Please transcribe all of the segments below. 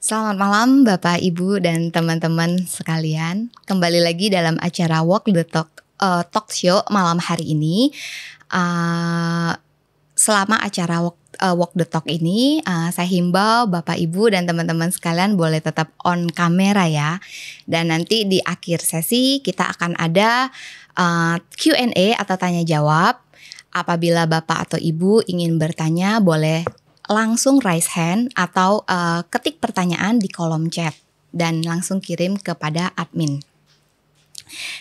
Selamat malam Bapak, Ibu, dan teman-teman sekalian. Kembali lagi dalam acara Walk the Talk Show malam hari ini. Selama acara Walk the Talk ini, saya himbau Bapak, Ibu, dan teman-teman sekalian boleh tetap on kamera ya. Dan nanti di akhir sesi kita akan ada Q&A atau tanya jawab. Apabila Bapak atau Ibu ingin bertanya, boleh langsung raise hand atau ketik pertanyaan di kolom chat dan langsung kirim kepada admin.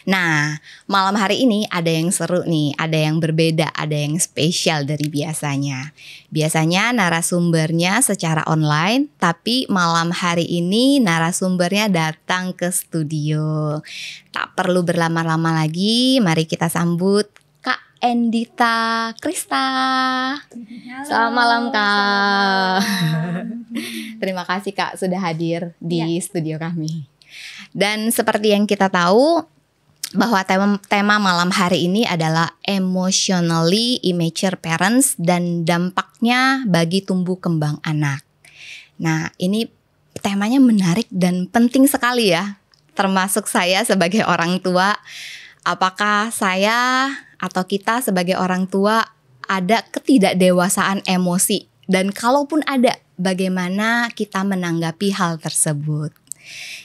Nah, malam hari ini ada yang seru nih, ada yang berbeda, ada yang spesial dari biasanya. Biasanya narasumbernya secara online, tapi malam hari ini narasumbernya datang ke studio. Tak perlu berlama-lama lagi, mari kita sambut Kak Endita Krista. Selamat malam Kak. Terima kasih Kak sudah hadir di studio kami. Dan seperti yang kita tahu bahwa tema malam hari ini adalah emotionally immature parents dan dampaknya bagi tumbuh kembang anak. Nah, ini temanya menarik dan penting sekali ya. Termasuk saya sebagai orang tua, apakah saya atau kita sebagai orang tua ada ketidakdewasaan emosi, dan kalaupun ada, bagaimana kita menanggapi hal tersebut?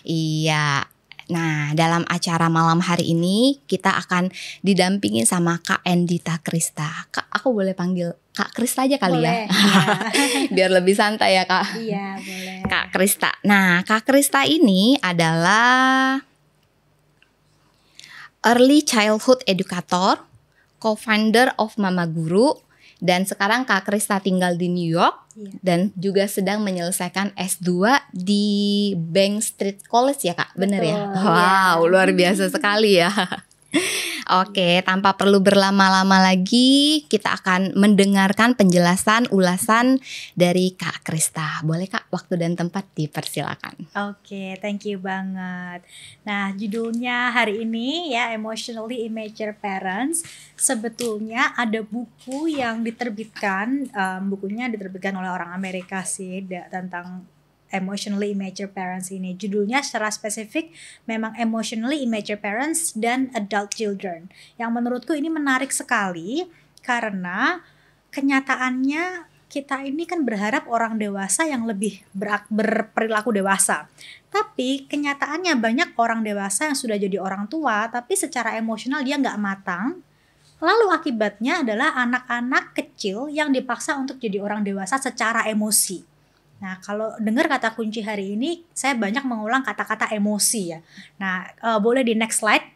Iya. Nah, dalam acara malam hari ini kita akan didampingi sama Kak Endita Krista. Kak, aku boleh panggil Kak Krista aja kali boleh, ya? Biar lebih santai ya Kak. Iya, boleh. Kak Krista. Nah, Kak Krista ini adalah Early Childhood Educator, co-founder of Mama Guru, dan sekarang Kak Krista tinggal di New York dan juga sedang menyelesaikan S2 di Bank Street College ya Kak, bener ya? Wow, luar biasa sekali ya. Oke, tanpa perlu berlama-lama lagi, kita akan mendengarkan penjelasan ulasan dari Kak Krista. Boleh Kak, waktu dan tempat dipersilakan. Oke, thank you banget. Nah, judulnya hari ini ya, Emotionally Immature Parents. Sebetulnya ada buku yang diterbitkan, bukunya diterbitkan oleh orang Amerika sih, tentang Emotionally Immature Parents ini. Judulnya secara spesifik memang Emotionally Immature Parents dan Adult Children. Yang menurutku ini menarik sekali karena kenyataannya kita ini kan berharap orang dewasa yang lebih berperilaku dewasa. Tapi kenyataannya banyak orang dewasa yang sudah jadi orang tua tapi secara emosional dia nggak matang. Lalu akibatnya adalah anak-anak kecil yang dipaksa untuk jadi orang dewasa secara emosi. Nah, kalau dengar kata kunci hari ini, saya banyak mengulang kata-kata emosi ya. Nah, boleh di next slide.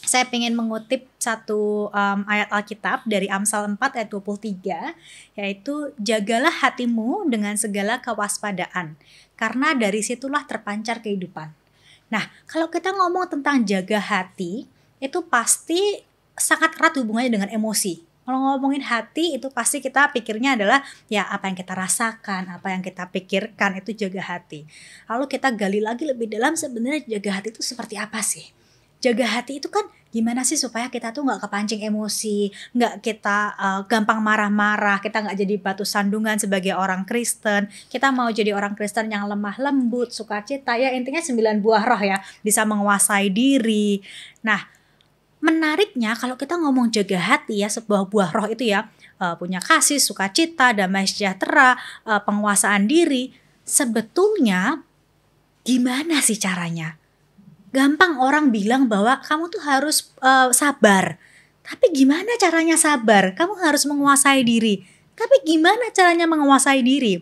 Saya ingin mengutip satu ayat Alkitab dari Amsal 4 ayat 23, yaitu jagalah hatimu dengan segala kewaspadaan, karena dari situlah terpancar kehidupan. Nah, kalau kita ngomong tentang jaga hati, itu pasti sangat erat hubungannya dengan emosi. Kalau ngomongin hati itu pasti kita pikirnya adalah ya apa yang kita rasakan, apa yang kita pikirkan itu jaga hati. Lalu kita gali lagi lebih dalam sebenarnya jaga hati itu seperti apa sih? Jaga hati itu kan gimana sih supaya kita tuh nggak kepancing emosi, nggak kita gampang marah-marah, kita nggak jadi batu sandungan sebagai orang Kristen. Kita mau jadi orang Kristen yang lemah lembut, sukacita, ya intinya 9 buah roh ya, bisa menguasai diri. Nah, menariknya kalau kita ngomong jaga hati ya, sebuah buah roh itu ya, punya kasih, sukacita, damai sejahtera, penguasaan diri. Sebetulnya gimana sih caranya? Gampang orang bilang bahwa kamu tuh harus sabar. Tapi gimana caranya sabar? Kamu harus menguasai diri. Tapi gimana caranya menguasai diri?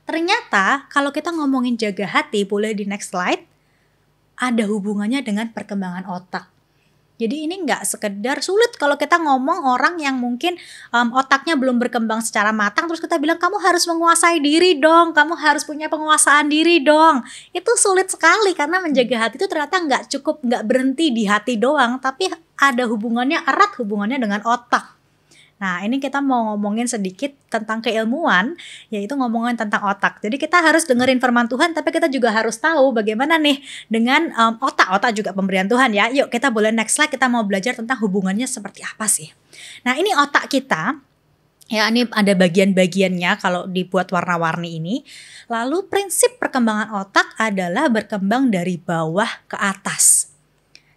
Ternyata kalau kita ngomongin jaga hati, boleh di next slide, ada hubungannya dengan perkembangan otak. Jadi ini nggak sekedar sulit kalau kita ngomong orang yang mungkin otaknya belum berkembang secara matang, terus kita bilang kamu harus menguasai diri dong, kamu harus punya penguasaan diri dong. Itu sulit sekali karena menjaga hati itu ternyata nggak berhenti di hati doang, tapi ada hubungannya, erat hubungannya dengan otak. Nah, ini kita mau ngomongin sedikit tentang keilmuan, yaitu ngomongin tentang otak. Jadi kita harus dengerin firman Tuhan, tapi kita juga harus tahu bagaimana nih dengan otak. Otak juga pemberian Tuhan ya. Yuk kita boleh next slide, kita mau belajar tentang hubungannya seperti apa sih. Nah, ini otak kita. Ya, ini ada bagian-bagiannya kalau dibuat warna-warni ini. Lalu prinsip perkembangan otak adalah berkembang dari bawah ke atas.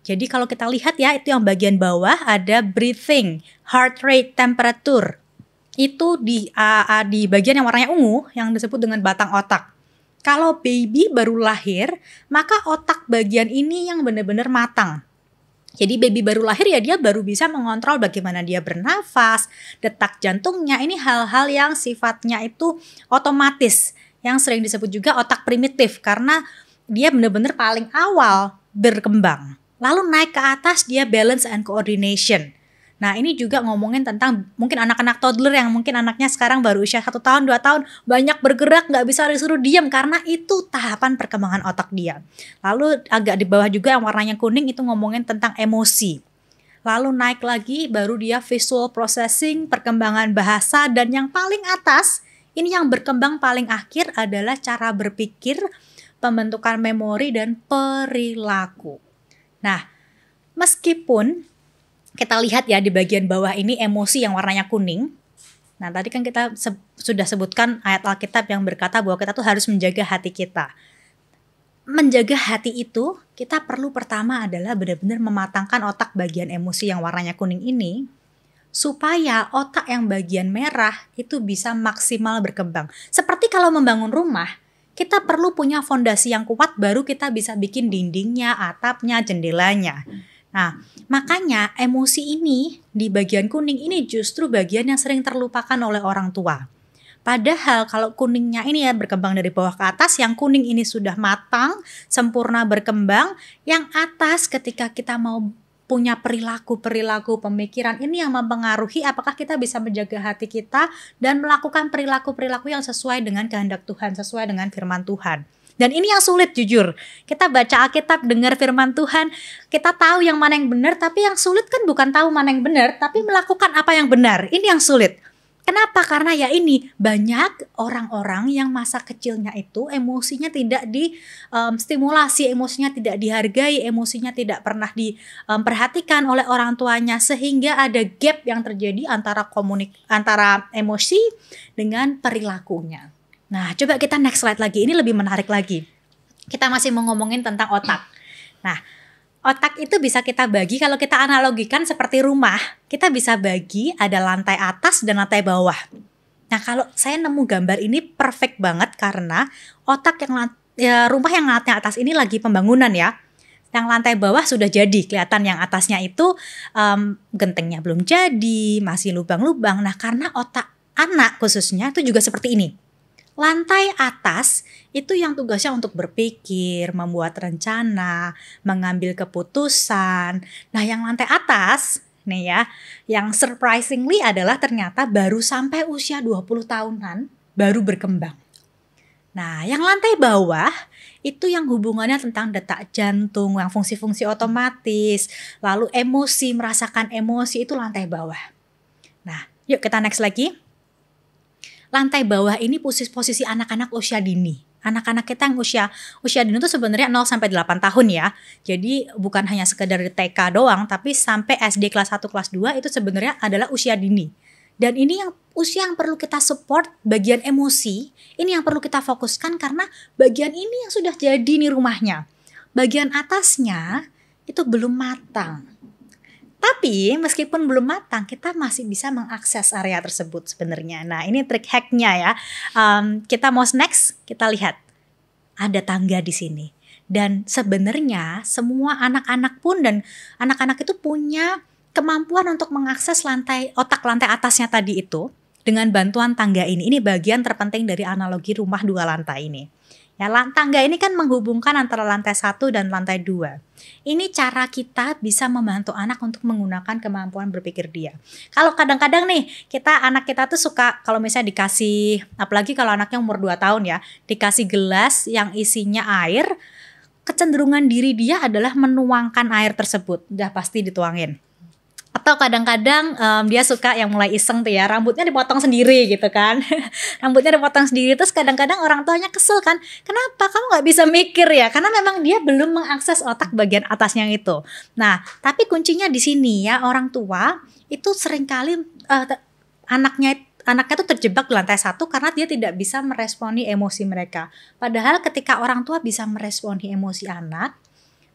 Jadi kalau kita lihat ya, itu yang bagian bawah ada breathing, heart rate, temperature. Itu di bagian yang warnanya ungu yang disebut dengan batang otak. Kalau baby baru lahir, maka otak bagian ini yang benar-benar matang. Jadi baby baru lahir ya dia baru bisa mengontrol bagaimana dia bernafas, detak jantungnya. Ini hal-hal yang sifatnya itu otomatis, yang sering disebut juga otak primitif karena dia benar-benar paling awal berkembang. Lalu naik ke atas dia balance and coordination. Nah ini juga ngomongin tentang mungkin anak-anak toddler yang mungkin anaknya sekarang baru usia 1 tahun, 2 tahun, banyak bergerak, gak bisa disuruh diam karena itu tahapan perkembangan otak dia. Lalu agak di bawah juga yang warnanya kuning itu ngomongin tentang emosi. Lalu naik lagi baru dia visual processing, perkembangan bahasa, dan yang paling atas, ini yang berkembang paling akhir adalah cara berpikir, pembentukan memori, dan perilaku. Nah, meskipun kita lihat ya di bagian bawah ini emosi yang warnanya kuning. Nah tadi kan kita sudah sebutkan ayat Alkitab yang berkata bahwa kita tuh harus menjaga hati kita. Menjaga hati itu kita perlu pertama adalah benar-benar mematangkan otak bagian emosi yang warnanya kuning ini. Supaya otak yang bagian merah itu bisa maksimal berkembang. Seperti kalau membangun rumah, kita perlu punya fondasi yang kuat baru kita bisa bikin dindingnya, atapnya, jendelanya. Nah, makanya emosi ini di bagian kuning ini justru bagian yang sering terlupakan oleh orang tua. Padahal kalau kuningnya ini ya berkembang dari bawah ke atas, yang kuning ini sudah matang, sempurna berkembang, yang atas ketika kita mau punya perilaku-perilaku pemikiran ini yang mempengaruhi apakah kita bisa menjaga hati kita dan melakukan perilaku-perilaku yang sesuai dengan kehendak Tuhan, sesuai dengan firman Tuhan. Dan ini yang sulit jujur. Kita baca Alkitab, dengar firman Tuhan, kita tahu yang mana yang benar, tapi yang sulit kan bukan tahu mana yang benar, tapi melakukan apa yang benar. Ini yang sulit. Kenapa? Karena ya ini banyak orang-orang yang masa kecilnya itu emosinya tidak distimulasi, emosinya tidak dihargai, emosinya tidak pernah diperhatikan oleh orang tuanya, sehingga ada gap yang terjadi antara emosi dengan perilakunya. Nah, coba kita next slide lagi. Ini lebih menarik lagi. Kita masih mau ngomongin tentang otak. Nah, otak itu bisa kita bagi, kalau kita analogikan seperti rumah, kita bisa bagi ada lantai atas dan lantai bawah. Nah, kalau saya nemu gambar ini perfect banget karena otak rumah yang lantai atas ini lagi pembangunan ya. Yang lantai bawah sudah jadi, kelihatan yang atasnya itu gentengnya belum jadi, masih lubang-lubang. Nah, karena otak anak khususnya itu juga seperti ini. Lantai atas itu yang tugasnya untuk berpikir, membuat rencana, mengambil keputusan. Nah, yang lantai atas nih ya, yang surprisingly adalah ternyata baru sampai usia 20 tahunan baru berkembang. Nah, yang lantai bawah itu yang hubungannya tentang detak jantung, yang fungsi-fungsi otomatis, lalu emosi, merasakan emosi, itu lantai bawah. Nah, yuk kita next lagi. Lantai bawah ini posisi anak-anak usia dini. Anak-anak kita yang usia dini itu sebenarnya 0 sampai 8 tahun ya. Jadi bukan hanya sekedar di TK doang, tapi sampai SD kelas 1 kelas 2 itu sebenarnya adalah usia dini. Dan ini yang usia yang perlu kita support, bagian emosi, ini yang perlu kita fokuskan karena bagian ini yang sudah jadi nih rumahnya. Bagian atasnya itu belum matang. Tapi meskipun belum matang, kita masih bisa mengakses area tersebut sebenarnya. Nah, ini trik hacknya ya. Kita mau next, kita lihat ada tangga di sini. Dan sebenarnya semua anak-anak pun dan anak-anak itu punya kemampuan untuk mengakses otak lantai atasnya tadi itu dengan bantuan tangga ini. Ini bagian terpenting dari analogi rumah 2 lantai ini. Ya, tangga ini kan menghubungkan antara lantai 1 dan lantai 2. Ini cara kita bisa membantu anak untuk menggunakan kemampuan berpikir dia. Kalau kadang-kadang nih, anak kita tuh suka kalau misalnya dikasih, apalagi kalau anaknya umur 2 tahun ya, dikasih gelas yang isinya air, kecenderungan diri dia adalah menuangkan air tersebut. Udah pasti dituangin. Atau kadang-kadang dia suka yang mulai iseng tuh ya, rambutnya dipotong sendiri gitu kan. Rambutnya dipotong sendiri, terus kadang-kadang orang tuanya kesel kan, kenapa kamu gak bisa mikir ya? Karena memang dia belum mengakses otak bagian atasnya itu. Nah, tapi kuncinya di sini ya, orang tua itu seringkali anaknya anak-anaknya tuh terjebak di lantai 1 karena dia tidak bisa meresponi emosi mereka. Padahal ketika orang tua bisa meresponi emosi anak,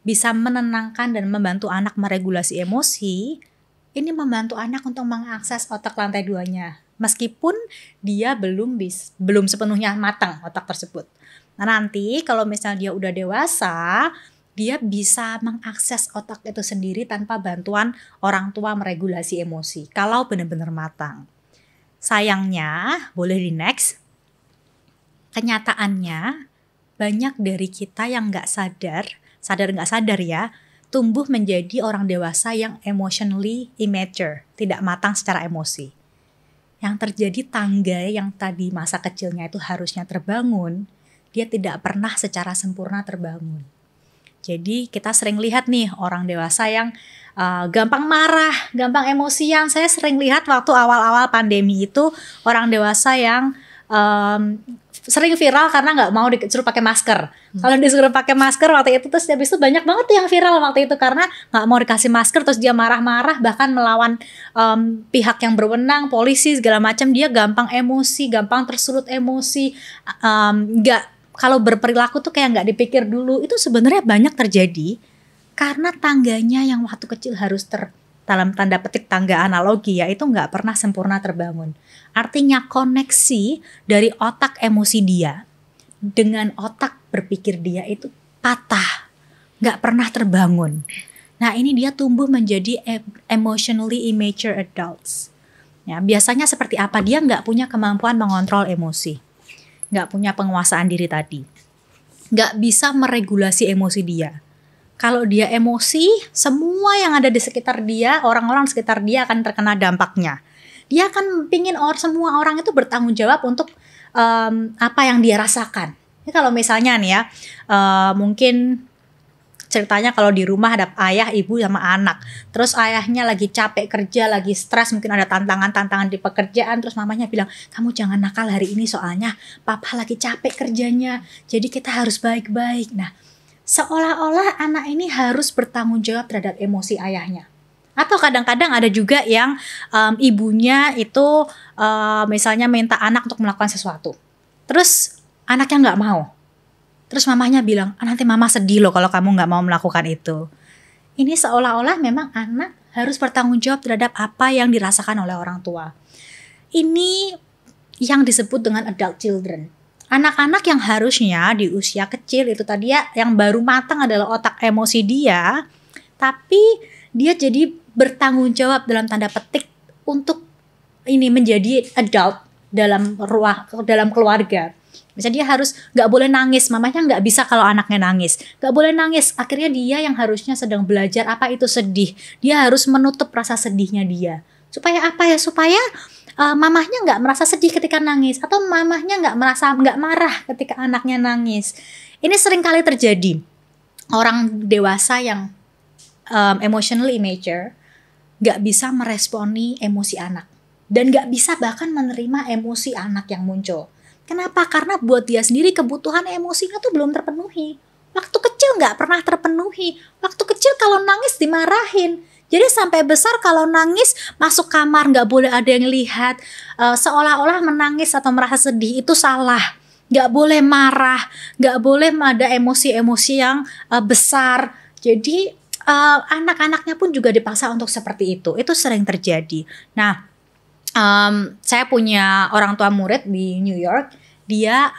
bisa menenangkan dan membantu anak meregulasi emosi, ini membantu anak untuk mengakses otak lantai 2-nya. Meskipun dia belum sepenuhnya matang otak tersebut. Nah, nanti kalau misalnya dia udah dewasa, dia bisa mengakses otak itu sendiri tanpa bantuan orang tua meregulasi emosi. Kalau benar-benar matang. Sayangnya, boleh di next. Kenyataannya, banyak dari kita yang nggak sadar nggak sadar ya, tumbuh menjadi orang dewasa yang emotionally immature, tidak matang secara emosi. Yang terjadi tangga yang tadi masa kecilnya itu harusnya terbangun, dia tidak pernah secara sempurna terbangun. Jadi kita sering lihat nih orang dewasa yang gampang marah, gampang emosian. Saya sering lihat waktu awal-awal pandemi itu orang dewasa yang sering viral karena nggak mau disuruh pakai masker. Kalau disuruh pakai masker waktu itu, terus habis itu banyak banget yang viral waktu itu karena nggak mau dikasih masker, terus dia marah-marah bahkan melawan pihak yang berwenang, polisi segala macam. Dia gampang emosi, gampang tersulut emosi, kalau berperilaku tuh kayak nggak dipikir dulu. Itu sebenarnya banyak terjadi karena tangganya yang waktu kecil harus dalam tanda petik tangga analogi ya, itu nggak pernah sempurna terbangun. Artinya koneksi dari otak emosi dia dengan otak berpikir dia itu patah, nggak pernah terbangun. Nah, ini dia tumbuh menjadi emotionally immature adults. Ya, biasanya seperti apa? Dia nggak punya kemampuan mengontrol emosi, nggak punya penguasaan diri tadi, nggak bisa meregulasi emosi dia. Kalau dia emosi, semua yang ada di sekitar dia, orang-orang sekitar dia akan terkena dampaknya. Dia akan pingin semua orang itu bertanggung jawab untuk apa yang dia rasakan. Ini kalau misalnya nih ya, mungkin ceritanya kalau di rumah ada ayah, ibu sama anak. Terus ayahnya lagi capek kerja, lagi stres, mungkin ada tantangan-tantangan di pekerjaan. Terus mamanya bilang, kamu jangan nakal hari ini soalnya papa lagi capek kerjanya. Jadi kita harus baik-baik. Nah, seolah-olah anak ini harus bertanggung jawab terhadap emosi ayahnya. Atau kadang-kadang ada juga yang ibunya itu misalnya minta anak untuk melakukan sesuatu. Terus anaknya nggak mau. Terus mamanya bilang, nanti mama sedih loh kalau kamu nggak mau melakukan itu. Ini seolah-olah memang anak harus bertanggung jawab terhadap apa yang dirasakan oleh orang tua. Ini yang disebut dengan adult children. Anak-anak yang harusnya di usia kecil itu tadi ya, yang baru matang adalah otak emosi dia, tapi dia jadi bertanggung jawab dalam tanda petik untuk ini menjadi adult dalam keluarga. Misalnya dia harus nggak boleh nangis, mamanya nggak bisa kalau anaknya nangis, nggak boleh nangis. Akhirnya dia yang harusnya sedang belajar apa itu sedih, dia harus menutup rasa sedihnya dia. Supaya apa ya? Supaya mamahnya nggak merasa sedih ketika nangis, atau mamahnya nggak marah ketika anaknya nangis. Ini sering kali terjadi. Orang dewasa yang emotionally immature nggak bisa meresponi emosi anak dan nggak bisa bahkan menerima emosi anak yang muncul. Kenapa? Karena buat dia sendiri kebutuhan emosinya tuh belum terpenuhi. Waktu kecil nggak pernah terpenuhi. Waktu kecil kalau nangis dimarahin. Jadi sampai besar kalau nangis masuk kamar nggak boleh ada yang lihat. Seolah-olah menangis atau merasa sedih itu salah. Nggak boleh marah. Nggak boleh ada emosi-emosi yang besar. Jadi anak-anaknya pun juga dipaksa untuk seperti itu. Itu sering terjadi. Nah, saya punya orang tua murid di New York. Dia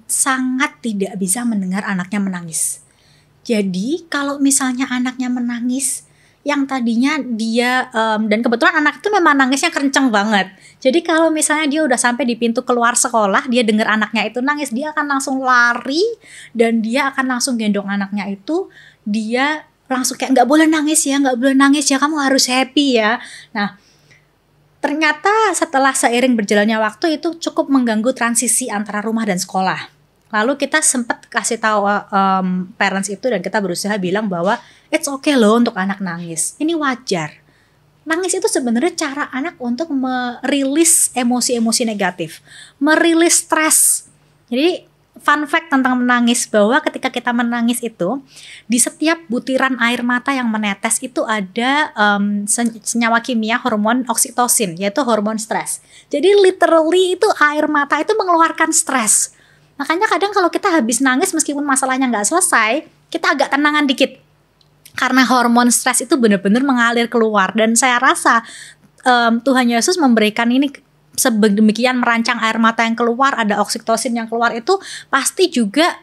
sangat tidak bisa mendengar anaknya menangis. Jadi kalau misalnya anaknya menangis, yang tadinya dia dan kebetulan anak itu memang nangisnya kenceng banget. Jadi kalau misalnya dia udah sampai di pintu keluar sekolah, dia dengar anaknya itu nangis, dia akan langsung lari dan dia akan langsung gendong anaknya itu. Dia langsung kayak nggak boleh nangis ya, kamu harus happy ya. Nah, ternyata setelah seiring berjalannya waktu itu cukup mengganggu transisi antara rumah dan sekolah. Lalu kita sempat kasih tahu parents itu dan kita berusaha bilang bahwa it's okay loh untuk anak nangis. Ini wajar. Nangis itu sebenarnya cara anak untuk merilis emosi-emosi negatif, merilis stres. Jadi fun fact tentang menangis bahwa ketika kita menangis itu di setiap butiran air mata yang menetes itu ada senyawa kimia hormon oksitosin, yaitu hormon stres. Jadi literally itu air mata itu mengeluarkan stres. Makanya kadang kalau kita habis nangis meskipun masalahnya nggak selesai, kita agak tenangan dikit. Karena hormon stres itu benar-benar mengalir keluar. Dan saya rasa Tuhan Yesus memberikan ini sedemikian merancang air mata yang keluar, ada oksitosin yang keluar itu pasti juga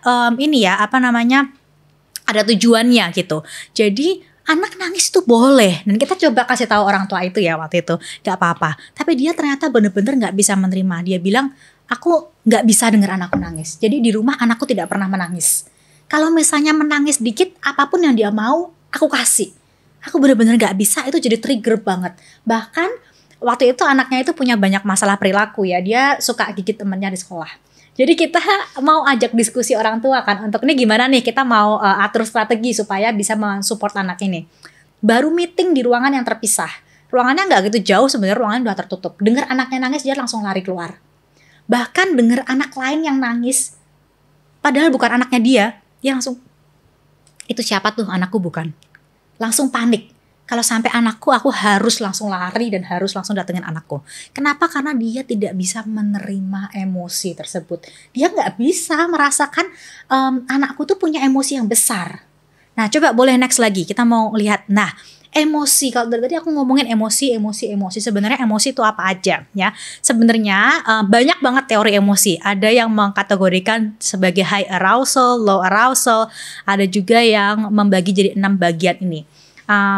ada tujuannya gitu. Jadi anak nangis itu boleh, dan kita coba kasih tahu orang tua itu ya waktu itu nggak apa-apa. Tapi dia ternyata benar-benar nggak bisa menerima. Dia bilang, aku nggak bisa dengar anakku nangis. Jadi di rumah anakku tidak pernah menangis. Kalau misalnya menangis dikit, apapun yang dia mau aku kasih. Aku benar-benar nggak bisa, itu jadi trigger banget. Bahkan waktu itu anaknya itu punya banyak masalah perilaku ya. Dia suka gigit temennya di sekolah. Jadi kita mau ajak diskusi orang tua kan. Untuk ini gimana nih kita mau atur strategi supaya bisa mensupport anak ini. Baru meeting di ruangan yang terpisah. Ruangannya nggak gitu jauh sebenarnya, ruangannya udah tertutup. Dengar anaknya nangis dia langsung lari keluar. Bahkan dengar anak lain yang nangis. Padahal bukan anaknya dia langsung, itu siapa tuh, anakku bukan. Langsung panik. Kalau sampai anakku, aku harus langsung lari dan harus langsung datengin anakku. Kenapa? Karena dia tidak bisa menerima emosi tersebut. Dia nggak bisa merasakan anakku tuh punya emosi yang besar. Nah, coba boleh next lagi. Kita mau lihat. Nah, emosi. Kalau dari tadi aku ngomongin emosi. Sebenarnya emosi itu apa aja ya? Sebenarnya banyak banget teori emosi. Ada yang mengkategorikan sebagai high arousal, low arousal. Ada juga yang membagi jadi 6 bagian ini.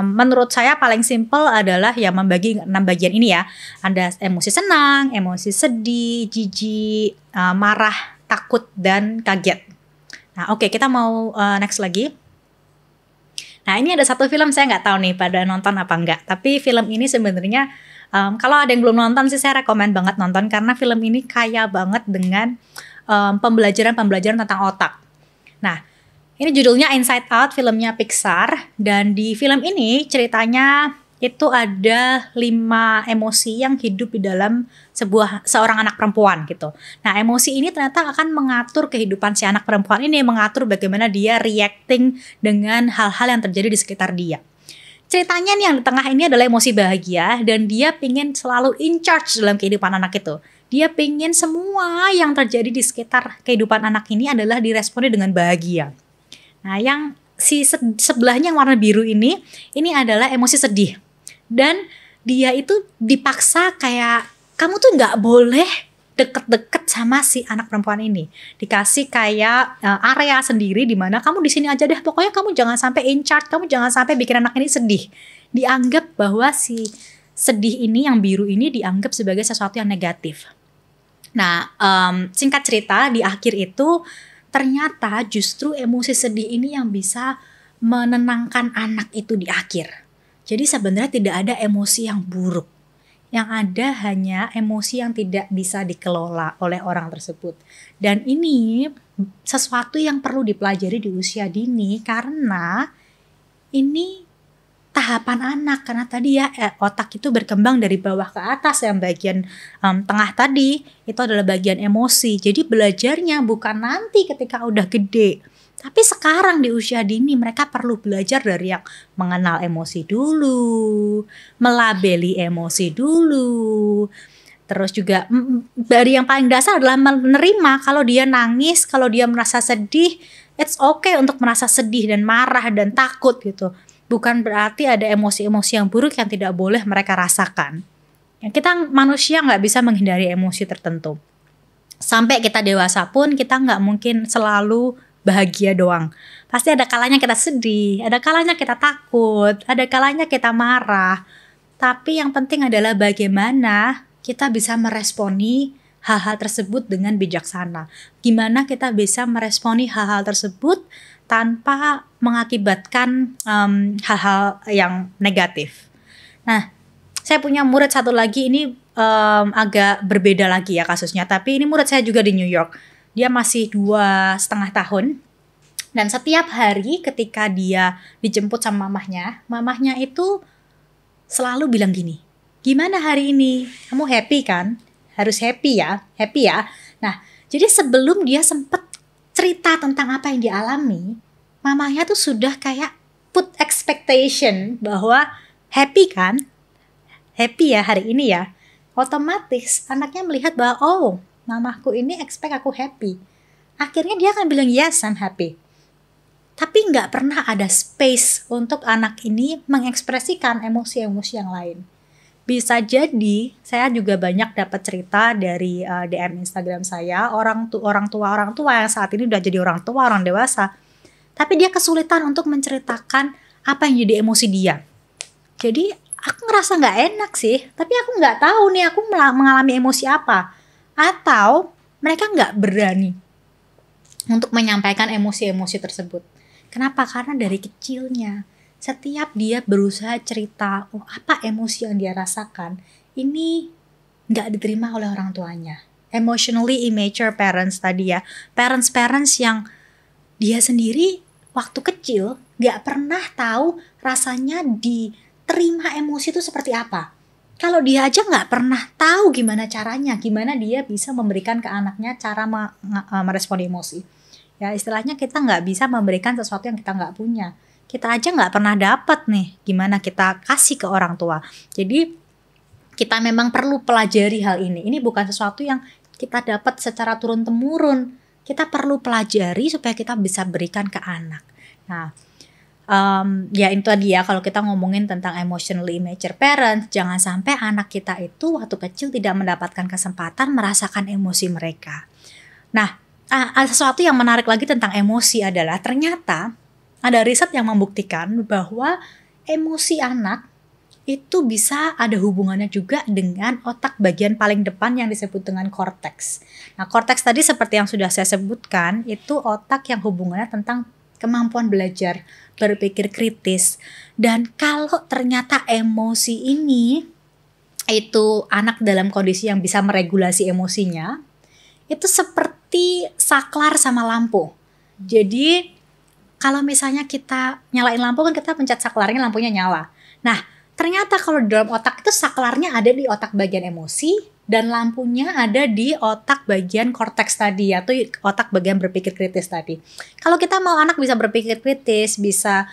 Menurut saya paling simple adalah yang membagi 6 bagian ini ya. Ada emosi senang, emosi sedih, jijik, marah, takut, dan kaget. Nah oke, kita mau next lagi. Nah ini ada satu film, saya nggak tahu nih pada nonton apa enggak. Tapi film ini sebenarnya kalau ada yang belum nonton sih saya rekomen banget nonton. Karena film ini kaya banget dengan pembelajaran tentang otak. Nah ini judulnya Inside Out, filmnya Pixar. Dan di film ini ceritanya itu ada 5 emosi yang hidup di dalam seorang anak perempuan gitu. Nah emosi ini ternyata akan mengatur kehidupan si anak perempuan ini, mengatur bagaimana dia reacting dengan hal-hal yang terjadi di sekitar dia. Ceritanya nih yang di tengah ini adalah emosi bahagia, dan dia pingin selalu in charge dalam kehidupan anak itu. Dia pingin semua yang terjadi di sekitar kehidupan anak ini adalah diresponi dengan bahagia. Nah, yang si sebelahnya yang warna biru ini adalah emosi sedih. Dan dia itu dipaksa kayak, kamu tuh nggak boleh deket-deket sama si anak perempuan ini. Dikasih kayak area sendiri di mana kamu di sini aja deh. Pokoknya kamu jangan sampai in charge, kamu jangan sampai bikin anak ini sedih. Dianggap bahwa si sedih ini yang biru ini dianggap sebagai sesuatu yang negatif. Nah, singkat cerita di akhir itu ternyata justru emosi sedih ini yang bisa menenangkan anak itu di akhir. Jadi sebenarnya tidak ada emosi yang buruk. Yang ada hanya emosi yang tidak bisa dikelola oleh orang tersebut. Dan ini sesuatu yang perlu dipelajari di usia dini karena ini tahapan anak. Karena tadi ya otak itu berkembang dari bawah ke atas, yang bagian tengah tadi itu adalah bagian emosi. Jadi belajarnya bukan nanti ketika udah gede, tapi sekarang di usia dini mereka perlu belajar dari yang mengenal emosi dulu, melabeli emosi dulu. Terus juga dari yang paling dasar adalah menerima kalau dia nangis, kalau dia merasa sedih, it's okay untuk merasa sedih dan marah dan takut gitu. Bukan berarti ada emosi-emosi yang buruk yang tidak boleh mereka rasakan. Kita manusia nggak bisa menghindari emosi tertentu. Sampai kita dewasa pun kita nggak mungkin selalu bahagia doang. Pasti ada kalanya kita sedih, ada kalanya kita takut, ada kalanya kita marah. Tapi yang penting adalah bagaimana kita bisa meresponi hal-hal tersebut dengan bijaksana. Gimana kita bisa meresponi hal-hal tersebut tanpa mengakibatkan hal-hal yang negatif. Nah, saya punya murid satu lagi, ini agak berbeda lagi ya kasusnya. Tapi ini murid saya juga di New York. Dia masih 2,5 tahun. Dan setiap hari ketika dia dijemput sama mamahnya itu selalu bilang gini, gimana hari ini? Kamu happy kan? Harus happy ya. Nah, jadi sebelum dia sempet cerita tentang apa yang dialami, mamanya tuh sudah kayak put expectation bahwa happy kan, happy ya hari ini ya. Otomatis anaknya melihat bahwa oh, mamaku ini expect aku happy. Akhirnya dia akan bilang yes, I'm happy. Tapi nggak pernah ada space untuk anak ini mengekspresikan emosi-emosi yang lain. Bisa jadi, saya juga banyak dapat cerita dari DM Instagram saya, orang tua yang saat ini udah jadi orang tua, orang dewasa, tapi dia kesulitan untuk menceritakan apa yang jadi emosi dia. Jadi aku ngerasa nggak enak sih, tapi aku nggak tahu nih aku mengalami emosi apa, atau mereka nggak berani untuk menyampaikan emosi-emosi tersebut. Kenapa? Karena dari kecilnya setiap dia berusaha cerita apa emosi yang dia rasakan, ini nggak diterima oleh orang tuanya. Emotionally immature parents tadi ya, parents yang dia sendiri waktu kecil nggak pernah tahu rasanya diterima emosi itu seperti apa. Kalau dia aja nggak pernah tahu gimana caranya, gimana dia bisa memberikan ke anaknya cara merespon emosi. Ya istilahnya kita nggak bisa memberikan sesuatu yang kita nggak punya. Kita aja nggak pernah dapat nih gimana kita kasih ke orang tua. Jadi kita memang perlu pelajari hal ini. Ini bukan sesuatu yang kita dapat secara turun-temurun. Kita perlu pelajari supaya kita bisa berikan ke anak. Nah, ya itu tadi ya, kalau kita ngomongin tentang emotionally immature parents, jangan sampai anak kita itu waktu kecil tidak mendapatkan kesempatan merasakan emosi mereka. Nah, ada sesuatu yang menarik lagi tentang emosi adalah ternyata ada riset yang membuktikan bahwa emosi anak itu bisa ada hubungannya juga dengan otak bagian paling depan yang disebut dengan korteks. Nah, korteks tadi seperti yang sudah saya sebutkan, itu otak yang hubungannya tentang kemampuan belajar, berpikir kritis. Dan kalau ternyata emosi ini itu anak dalam kondisi yang bisa meregulasi emosinya, itu seperti saklar sama lampu. Jadi kalau misalnya kita nyalain lampu kan kita pencet saklarnya, lampunya nyala. Nah, ternyata kalau di dalam otak itu saklarnya ada di otak bagian emosi dan lampunya ada di otak bagian korteks tadi, atau otak bagian berpikir kritis tadi. Kalau kita mau anak bisa berpikir kritis, bisa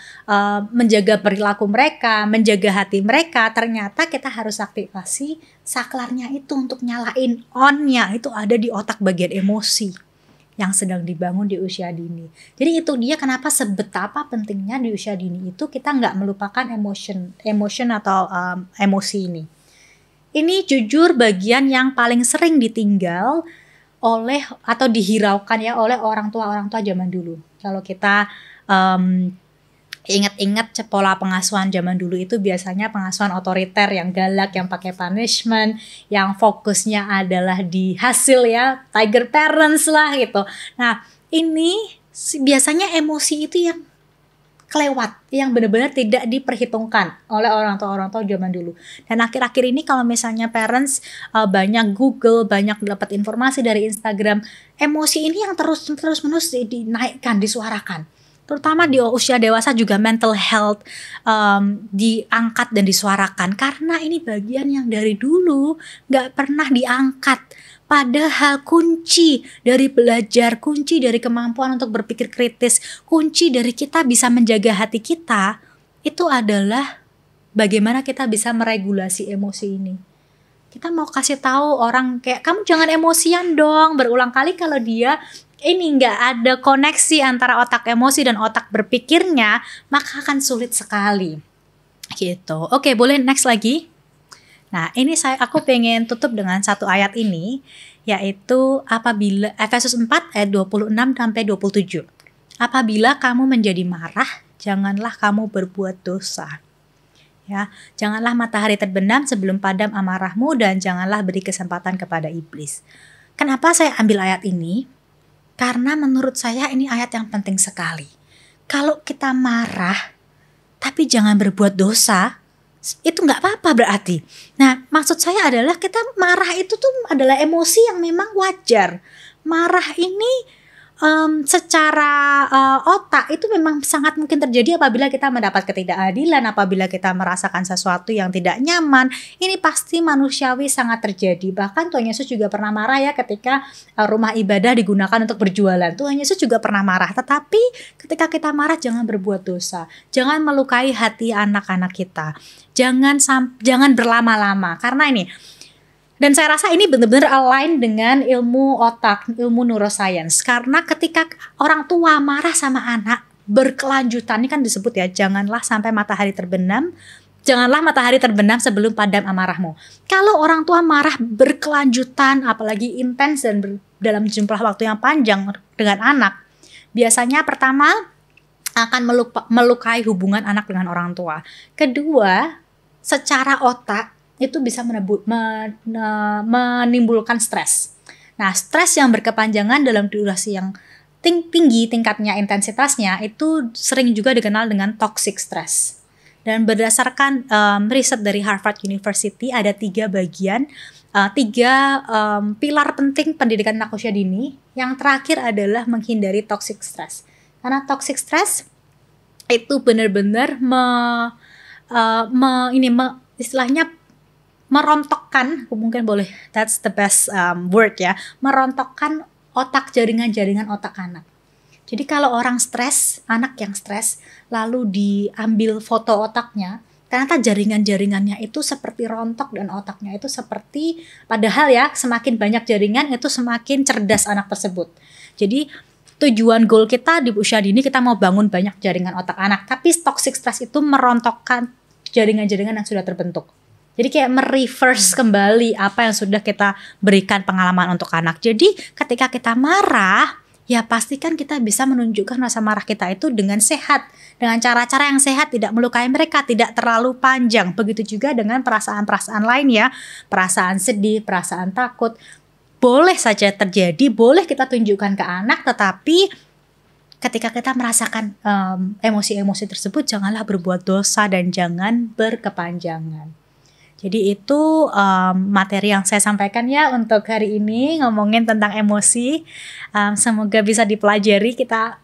menjaga perilaku mereka, menjaga hati mereka, ternyata kita harus aktifasi saklarnya itu untuk nyalain on-nya, itu ada di otak bagian emosi yang sedang dibangun di usia dini. Jadi itu dia kenapa sebetapa pentingnya di usia dini itu kita nggak melupakan emotion atau emosi ini. Ini jujur bagian yang paling sering ditinggal oleh atau dihiraukan ya oleh orang tua zaman dulu. Kalau kita ingat-ingat pola pengasuhan zaman dulu itu biasanya pengasuhan otoriter yang galak, yang pakai punishment, yang fokusnya adalah di hasil ya, tiger parents lah gitu. Nah, ini biasanya emosi itu yang kelewat, yang benar-benar tidak diperhitungkan oleh orang tua zaman dulu. Dan akhir-akhir ini kalau misalnya parents banyak Google, banyak dapat informasi dari Instagram, emosi ini yang terus-menerus dinaikkan, disuarakan. Terutama di usia dewasa juga mental health diangkat dan disuarakan. Karena ini bagian yang dari dulu gak pernah diangkat. Padahal kunci dari belajar, kunci dari kemampuan untuk berpikir kritis, kunci dari kita bisa menjaga hati kita, itu adalah bagaimana kita bisa meregulasi emosi ini. Kita mau kasih tahu orang kayak, kamu jangan emosian dong, berulang kali kalau dia ini nggak ada koneksi antara otak emosi dan otak berpikirnya, maka akan sulit sekali. Gitu. Oke, boleh next lagi. Nah, ini aku pengen tutup dengan satu ayat ini, yaitu apabila Efesus 4 ayat 26 sampai 27. Apabila kamu menjadi marah, janganlah kamu berbuat dosa. Ya, janganlah matahari terbenam sebelum padam amarahmu dan janganlah beri kesempatan kepada iblis. Kenapa saya ambil ayat ini? Karena menurut saya ini ayat yang penting sekali. Kalau kita marah, tapi jangan berbuat dosa, itu nggak apa-apa berarti. Nah, maksud saya adalah kita marah itu tuh adalah emosi yang memang wajar. Marah ini secara otak itu memang sangat mungkin terjadi apabila kita mendapat ketidakadilan, apabila kita merasakan sesuatu yang tidak nyaman. Ini pasti manusiawi sangat terjadi. Bahkan Tuhan Yesus juga pernah marah ya ketika rumah ibadah digunakan untuk berjualan. Tuhan Yesus juga pernah marah. Tetapi ketika kita marah, jangan berbuat dosa, jangan melukai hati anak-anak kita, jangan berlama-lama. Karena ini, dan saya rasa ini benar-benar align dengan ilmu otak, ilmu neuroscience. Karena ketika orang tua marah sama anak berkelanjutan, ini kan disebut ya, janganlah sampai matahari terbenam, janganlah matahari terbenam sebelum padam amarahmu. Kalau orang tua marah berkelanjutan, apalagi intens dan dalam jumlah waktu yang panjang dengan anak, biasanya pertama akan melukai hubungan anak dengan orang tua. Kedua, secara otak itu bisa menimbulkan stres. Nah, stres yang berkepanjangan dalam durasi yang tinggi tingkatnya, intensitasnya, itu sering juga dikenal dengan toxic stress. Dan berdasarkan riset dari Harvard University, ada 3 bagian, 3 pilar penting pendidikan anak usia dini. Yang terakhir adalah menghindari toxic stress. Karena toxic stress itu benar-benar istilahnya merontokkan, mungkin boleh, that's the best word ya, merontokkan otak, jaringan-jaringan otak anak. Jadi kalau orang stres, anak yang stres, lalu diambil foto otaknya, ternyata jaringan-jaringannya itu seperti rontok dan otaknya itu seperti, padahal ya semakin banyak jaringan itu semakin cerdas anak tersebut. Jadi tujuan goal kita di usia dini, kita mau bangun banyak jaringan otak anak, tapi toxic stress itu merontokkan jaringan-jaringan yang sudah terbentuk. Jadi kayak mereverse kembali apa yang sudah kita berikan pengalaman untuk anak. Jadi ketika kita marah, ya pastikan kita bisa menunjukkan rasa marah kita itu dengan sehat, dengan cara-cara yang sehat, tidak melukai mereka, tidak terlalu panjang. Begitu juga dengan perasaan-perasaan lain ya, perasaan sedih, perasaan takut, boleh saja terjadi, boleh kita tunjukkan ke anak, tetapi ketika kita merasakan emosi-emosi tersebut, janganlah berbuat dosa dan jangan berkepanjangan. Jadi itu materi yang saya sampaikan ya untuk hari ini, ngomongin tentang emosi. Semoga bisa dipelajari, kita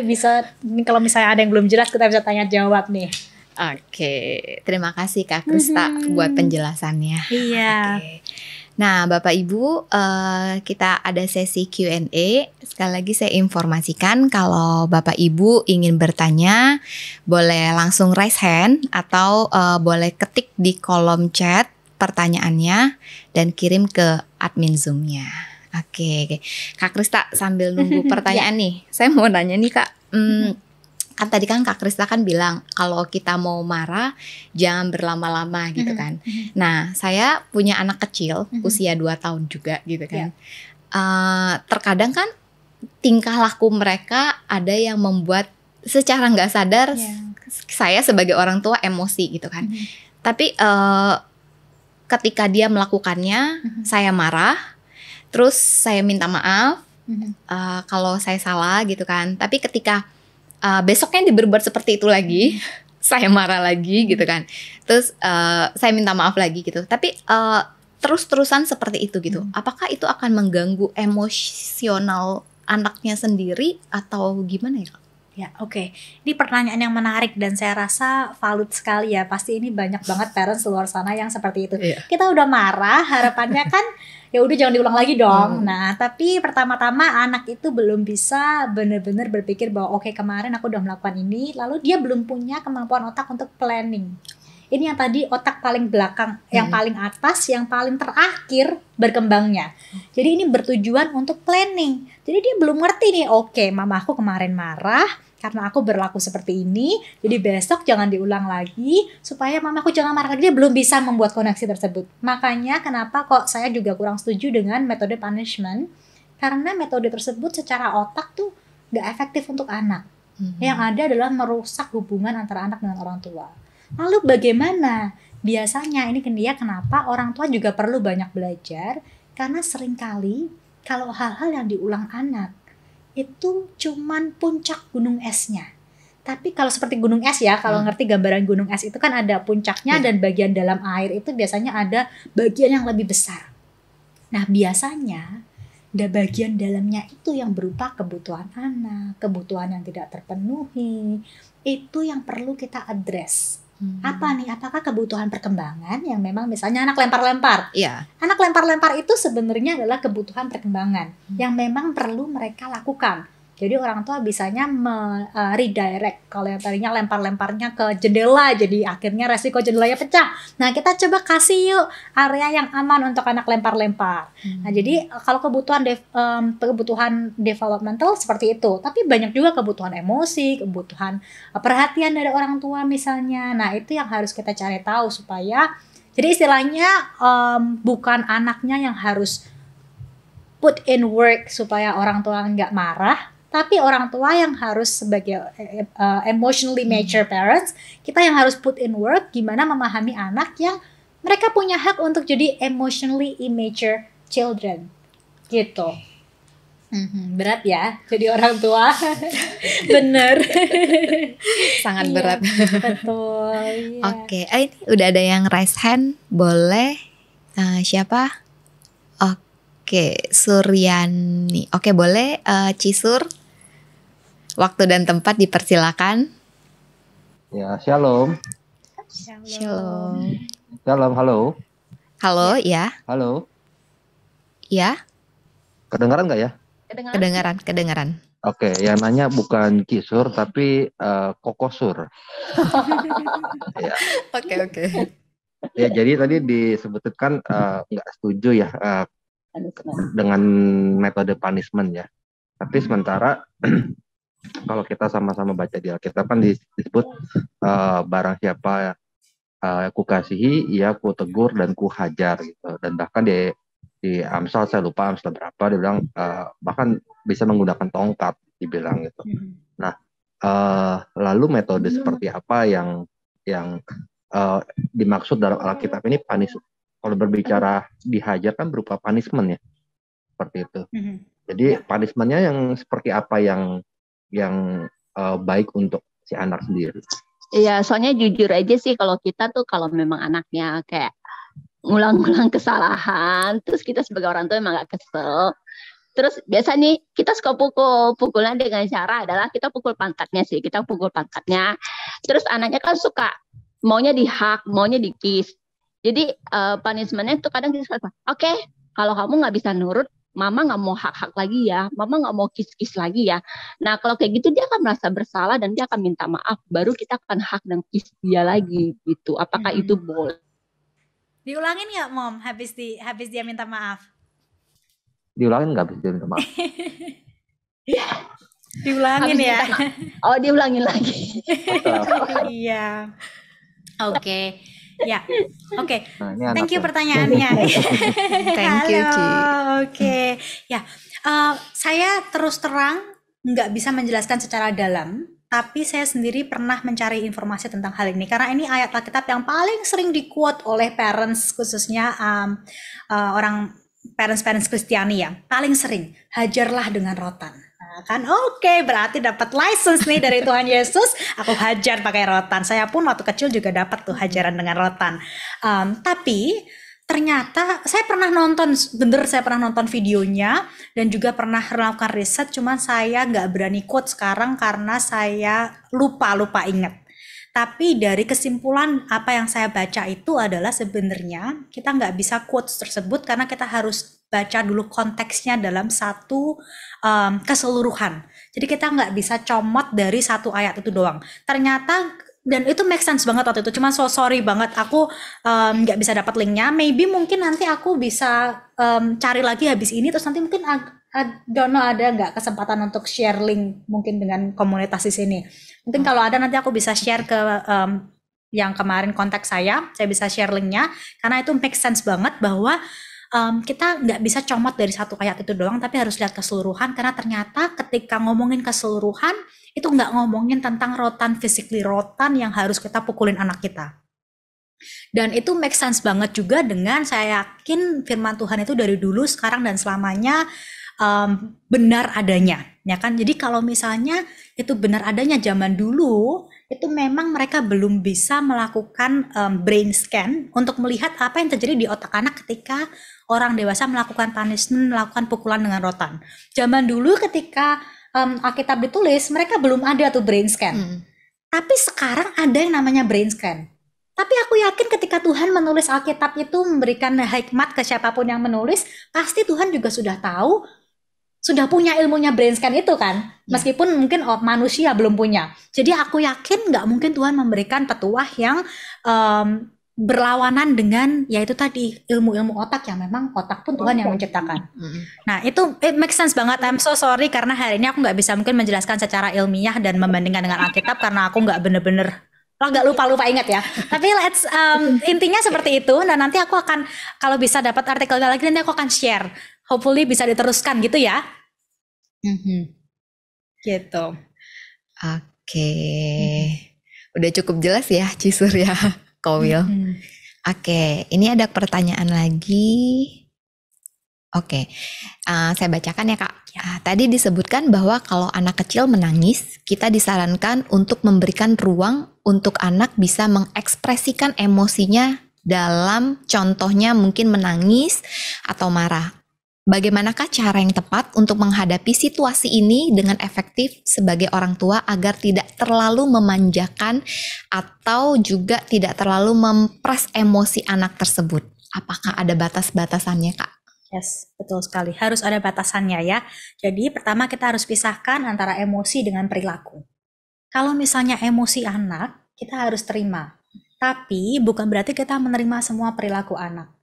bisa, kalau misalnya ada yang belum jelas kita bisa tanya jawab nih. Oke, terima kasih Kak Krista buat penjelasannya. Iya. Oke. Nah, Bapak Ibu, kita ada sesi Q&A. Sekali lagi saya informasikan kalau Bapak Ibu ingin bertanya, boleh langsung raise hand atau boleh ketik di kolom chat pertanyaannya dan kirim ke admin Zoom-nya. Oke. Kak Krista, sambil nunggu pertanyaan nih, saya mau nanya nih Kak. Kan tadi kan Kak Krista kan bilang kalau kita mau marah jangan berlama-lama gitu kan. Nah, saya punya anak kecil usia 2 tahun juga gitu kan. Terkadang kan tingkah laku mereka ada yang membuat secara nggak sadar saya sebagai orang tua emosi gitu kan. Tapi ketika dia melakukannya saya marah, terus saya minta maaf kalau saya salah gitu kan. Tapi ketika besoknya dia berbuat seperti itu lagi, saya marah lagi gitu kan. Terus saya minta maaf lagi gitu. Tapi terus-terusan seperti itu gitu. Apakah itu akan mengganggu emosional anaknya sendiri atau gimana ya? Ya, oke. Ini pertanyaan yang menarik dan saya rasa valid sekali ya. Pasti ini banyak banget parents luar sana yang seperti itu. Kita udah marah, harapannya kan ya udah jangan diulang lagi dong. Nah, tapi pertama-tama anak itu belum bisa benar-benar berpikir bahwa oke, kemarin aku udah melakukan ini, lalu dia belum punya kemampuan otak untuk planning. Ini yang tadi otak paling belakang, yang paling atas, yang paling terakhir berkembangnya. Jadi ini bertujuan untuk planning. Jadi dia belum ngerti nih, oke, mama aku kemarin marah karena aku berlaku seperti ini, jadi besok jangan diulang lagi supaya mamaku jangan marah lagi. Dia belum bisa membuat koneksi tersebut. Makanya kenapa kok saya juga kurang setuju dengan metode punishment, karena metode tersebut secara otak tuh gak efektif untuk anak. Yang ada adalah merusak hubungan antara anak dengan orang tua. Lalu bagaimana? Biasanya ini dia kenapa orang tua juga perlu banyak belajar, karena seringkali kalau hal-hal yang diulang anak itu cuman puncak gunung esnya. Tapi kalau seperti gunung es ya, kalau ngerti gambaran gunung es itu kan ada puncaknya dan bagian dalam air itu biasanya ada bagian yang lebih besar. Nah, biasanya bagian dalamnya itu yang berupa kebutuhan anak, kebutuhan yang tidak terpenuhi, itu yang perlu kita address. Apa nih? Apakah kebutuhan perkembangan yang memang misalnya anak lempar-lempar? Iya. Anak lempar-lempar itu sebenarnya adalah kebutuhan perkembangan yang memang perlu mereka lakukan. Jadi orang tua bisanya redirect, kalau yang tadinya lempar-lemparnya ke jendela, jadi akhirnya resiko jendelanya pecah. Nah, kita coba kasih yuk area yang aman untuk anak lempar-lempar. Nah, jadi kalau kebutuhan developmental seperti itu, tapi banyak juga kebutuhan emosi, kebutuhan perhatian dari orang tua misalnya. Nah, itu yang harus kita cari tahu supaya, jadi istilahnya bukan anaknya yang harus put in work supaya orang tua nggak marah, tapi orang tua yang harus sebagai emotionally mature parents, kita yang harus put in work gimana memahami anak yang mereka punya hak untuk jadi emotionally immature children gitu. Berat ya jadi orang tua. Bener. Sangat berat. Betul. Iya. Oke, ini udah ada yang raise hand, boleh? Siapa? Oke, Suryani. Oke, boleh. Cisur. Waktu dan tempat dipersilakan. Ya, shalom. Shalom. Shalom, halo. Halo, ya. Halo. Ya, Kedengaran nggak ya? kedengaran. Oke, yang nanya bukan Cisur, tapi Kokosur. Ya. Oke. Ya, jadi tadi disebutkan nggak setuju ya dengan metode punishment ya. Tapi sementara kalau kita sama-sama baca di Alkitab kan disebut barang siapa ku kasihi, ia ku tegur dan ku hajar gitu. Dan bahkan di Amsal, saya lupa Amsal berapa, dia bilang bahkan bisa menggunakan tongkat, dibilang gitu. Nah, lalu metode seperti apa yang dimaksud dalam Alkitab ini kalau berbicara dihajar kan berupa punishment ya, seperti itu. Jadi punishmentnya yang seperti apa yang baik untuk si anak sendiri? Iya, soalnya jujur aja sih kalau kita tuh kalau memang anaknya kayak ngulang-ngulang kesalahan, terus kita sebagai orang tua emang gak kesel. Terus biasa nih kita suka pukulan dengan cara adalah kita pukul pangkatnya sih, kita pukul pangkatnya. Terus anaknya kan suka maunya dihak, maunya dikis. Jadi punishment-nya tuh kadang kita suka, oke, kalau kamu nggak bisa nurut, mama nggak mau hak-hak lagi ya, mama nggak mau kiss-kiss lagi ya. Nah kalau kayak gitu dia akan merasa bersalah dan dia akan minta maaf, baru kita akan hak dan kiss dia lagi gitu. Apakah itu boleh? Diulangin nggak, Mom? Habis dia minta maaf. Diulangin nggak habis dia minta maaf? Diulangin ya. Oh, diulangin lagi. Iya. Oke. Ya, oke. Nah, thank you pertanyaannya. Thank you, Ci. Oke. Ya, saya terus terang nggak bisa menjelaskan secara dalam, tapi saya sendiri pernah mencari informasi tentang hal ini karena ini ayat Alkitab yang paling sering di-quote oleh parents, khususnya orang parents Kristiani ya, paling sering, hajarlah dengan rotan. Kan oke, berarti dapat license nih dari Tuhan Yesus, aku hajar pakai rotan. Saya pun waktu kecil juga dapat tuh hajaran dengan rotan. Tapi ternyata saya pernah nonton videonya dan juga pernah melakukan riset, cuman saya nggak berani quote sekarang karena saya lupa ingat. Tapi dari kesimpulan apa yang saya baca itu adalah sebenarnya kita nggak bisa quotes tersebut karena kita harus baca dulu konteksnya dalam satu keseluruhan. Jadi kita nggak bisa comot dari satu ayat itu doang. Ternyata, dan itu make sense banget waktu itu. Cuma sorry banget aku nggak bisa dapat linknya. Maybe mungkin nanti aku bisa cari lagi habis ini. Terus nanti mungkin don't know ada nggak kesempatan untuk share link mungkin dengan komunitas di sini. Mungkin kalau ada nanti aku bisa share ke yang kemarin kontak saya bisa share linknya. Karena itu make sense banget bahwa kita nggak bisa comot dari satu ayat itu doang, tapi harus lihat keseluruhan, karena ternyata ketika ngomongin keseluruhan, itu nggak ngomongin tentang rotan, physically rotan yang harus kita pukulin anak kita. Dan itu make sense banget juga dengan saya yakin firman Tuhan itu dari dulu, sekarang, dan selamanya benar adanya, ya kan? Jadi kalau misalnya itu benar adanya zaman dulu, itu memang mereka belum bisa melakukan brain scan untuk melihat apa yang terjadi di otak anak ketika orang dewasa melakukan punishment, melakukan pukulan dengan rotan. Zaman dulu ketika Alkitab ditulis, mereka belum ada tuh brain scan. Tapi sekarang ada yang namanya brain scan. Tapi aku yakin ketika Tuhan menulis Alkitab itu memberikan hikmat ke siapapun yang menulis, pasti Tuhan juga sudah tahu, sudah punya ilmunya brain scan itu kan, meskipun mungkin manusia belum punya. Jadi aku yakin nggak mungkin Tuhan memberikan petuah yang berlawanan dengan yaitu tadi ilmu-ilmu otak yang memang otak pun Tuhan yang menciptakan. Nah itu it makes sense banget. I'm so sorry karena hari ini aku nggak bisa mungkin menjelaskan secara ilmiah dan membandingkan dengan Alkitab karena aku nggak bener-bener agak lupa ingat ya. Tapi intinya seperti itu. Dan nanti aku akan kalau bisa dapat artikel lagi nanti aku akan share. Hopefully bisa diteruskan gitu ya. Gitu. Oke. Udah cukup jelas ya Cisur ya, Kowil. Oke, ini ada pertanyaan lagi. Oke, saya bacakan ya Kak. Tadi disebutkan bahwa kalau anak kecil menangis, kita disarankan untuk memberikan ruang untuk anak bisa mengekspresikan emosinya dalam contohnya mungkin menangis atau marah. Bagaimanakah cara yang tepat untuk menghadapi situasi ini dengan efektif sebagai orang tua agar tidak terlalu memanjakan atau juga tidak terlalu mempres emosi anak tersebut? Apakah ada batas-batasannya Kak? Yes, betul sekali. Harus ada batasannya ya. Jadi pertama kita harus pisahkan antara emosi dengan perilaku. Kalau misalnya emosi anak, kita harus terima. Tapi bukan berarti kita menerima semua perilaku anak.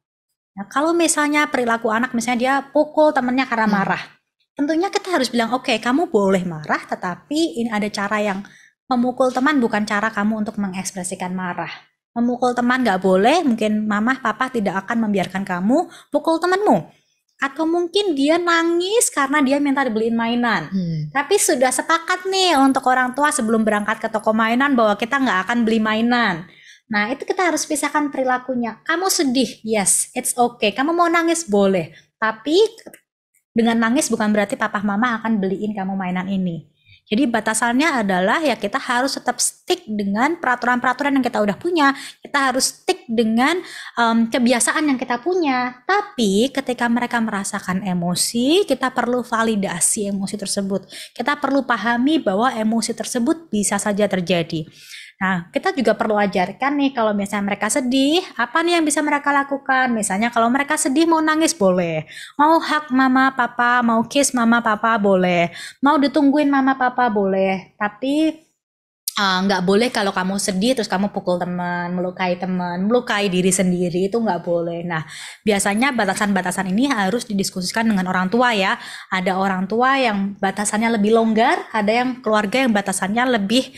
Nah, kalau misalnya perilaku anak, misalnya dia pukul temennya karena marah. Tentunya kita harus bilang, oke, kamu boleh marah, tetapi ini ada cara yang memukul teman bukan cara kamu untuk mengekspresikan marah. Memukul teman gak boleh, mungkin mama, papa tidak akan membiarkan kamu pukul temanmu. Atau mungkin dia nangis karena dia minta dibeliin mainan. Tapi sudah sepakat nih untuk orang tua sebelum berangkat ke toko mainan bahwa kita nggak akan beli mainan. Nah itu kita harus pisahkan perilakunya. Kamu sedih, yes, it's okay. Kamu mau nangis, boleh. Tapi dengan nangis bukan berarti papa mama akan beliin kamu mainan ini. Jadi batasannya adalah ya kita harus tetap stick dengan peraturan-peraturan yang kita udah punya. Kita harus stick dengan kebiasaan yang kita punya. Tapi ketika mereka merasakan emosi, kita perlu validasi emosi tersebut. Kita perlu pahami bahwa emosi tersebut bisa saja terjadi. Nah, kita juga perlu ajarkan nih kalau misalnya mereka sedih, apa nih yang bisa mereka lakukan? Misalnya kalau mereka sedih mau nangis boleh, mau hug mama papa, mau kiss mama papa boleh, mau ditungguin mama papa boleh, tapi nggak boleh kalau kamu sedih terus kamu pukul teman, melukai diri sendiri, itu nggak boleh. Nah, biasanya batasan-batasan ini harus didiskusikan dengan orang tua ya. Ada orang tua yang batasannya lebih longgar, ada yang keluarga yang batasannya lebih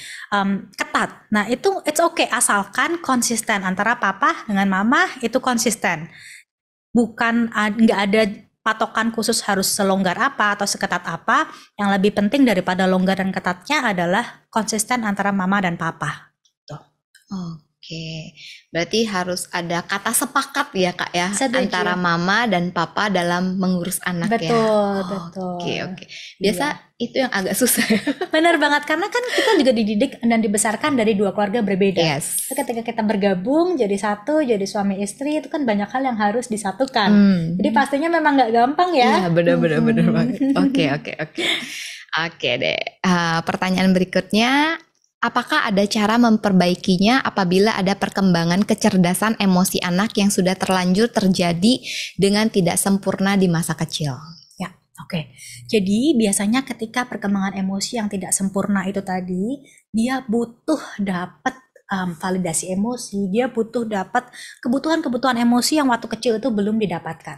ketat. Nah, itu it's okay asalkan konsisten antara papa dengan mama itu konsisten. Bukan nggak ada patokan khusus harus selonggar apa atau seketat apa. Yang lebih penting daripada longgar dan ketatnya adalah konsisten antara mama dan papa. Tuh. Oke, berarti harus ada kata sepakat ya Kak ya. Setuju. Antara mama dan papa dalam mengurus anak ya. Betul. Oke. Biasa itu yang agak susah. Benar banget, karena kan kita juga dididik dan dibesarkan dari dua keluarga berbeda. Yes. Ketika kita bergabung jadi satu, jadi suami istri, itu kan banyak hal yang harus disatukan. Jadi pastinya memang nggak gampang ya. Iya, benar banget. Oke. Oke deh. Pertanyaan berikutnya, apakah ada cara memperbaikinya apabila ada perkembangan kecerdasan emosi anak yang sudah terlanjur terjadi dengan tidak sempurna di masa kecil? Oke, jadi biasanya ketika perkembangan emosi yang tidak sempurna itu tadi, dia butuh dapat validasi emosi, dia butuh dapat kebutuhan-kebutuhan emosi yang waktu kecil itu belum didapatkan.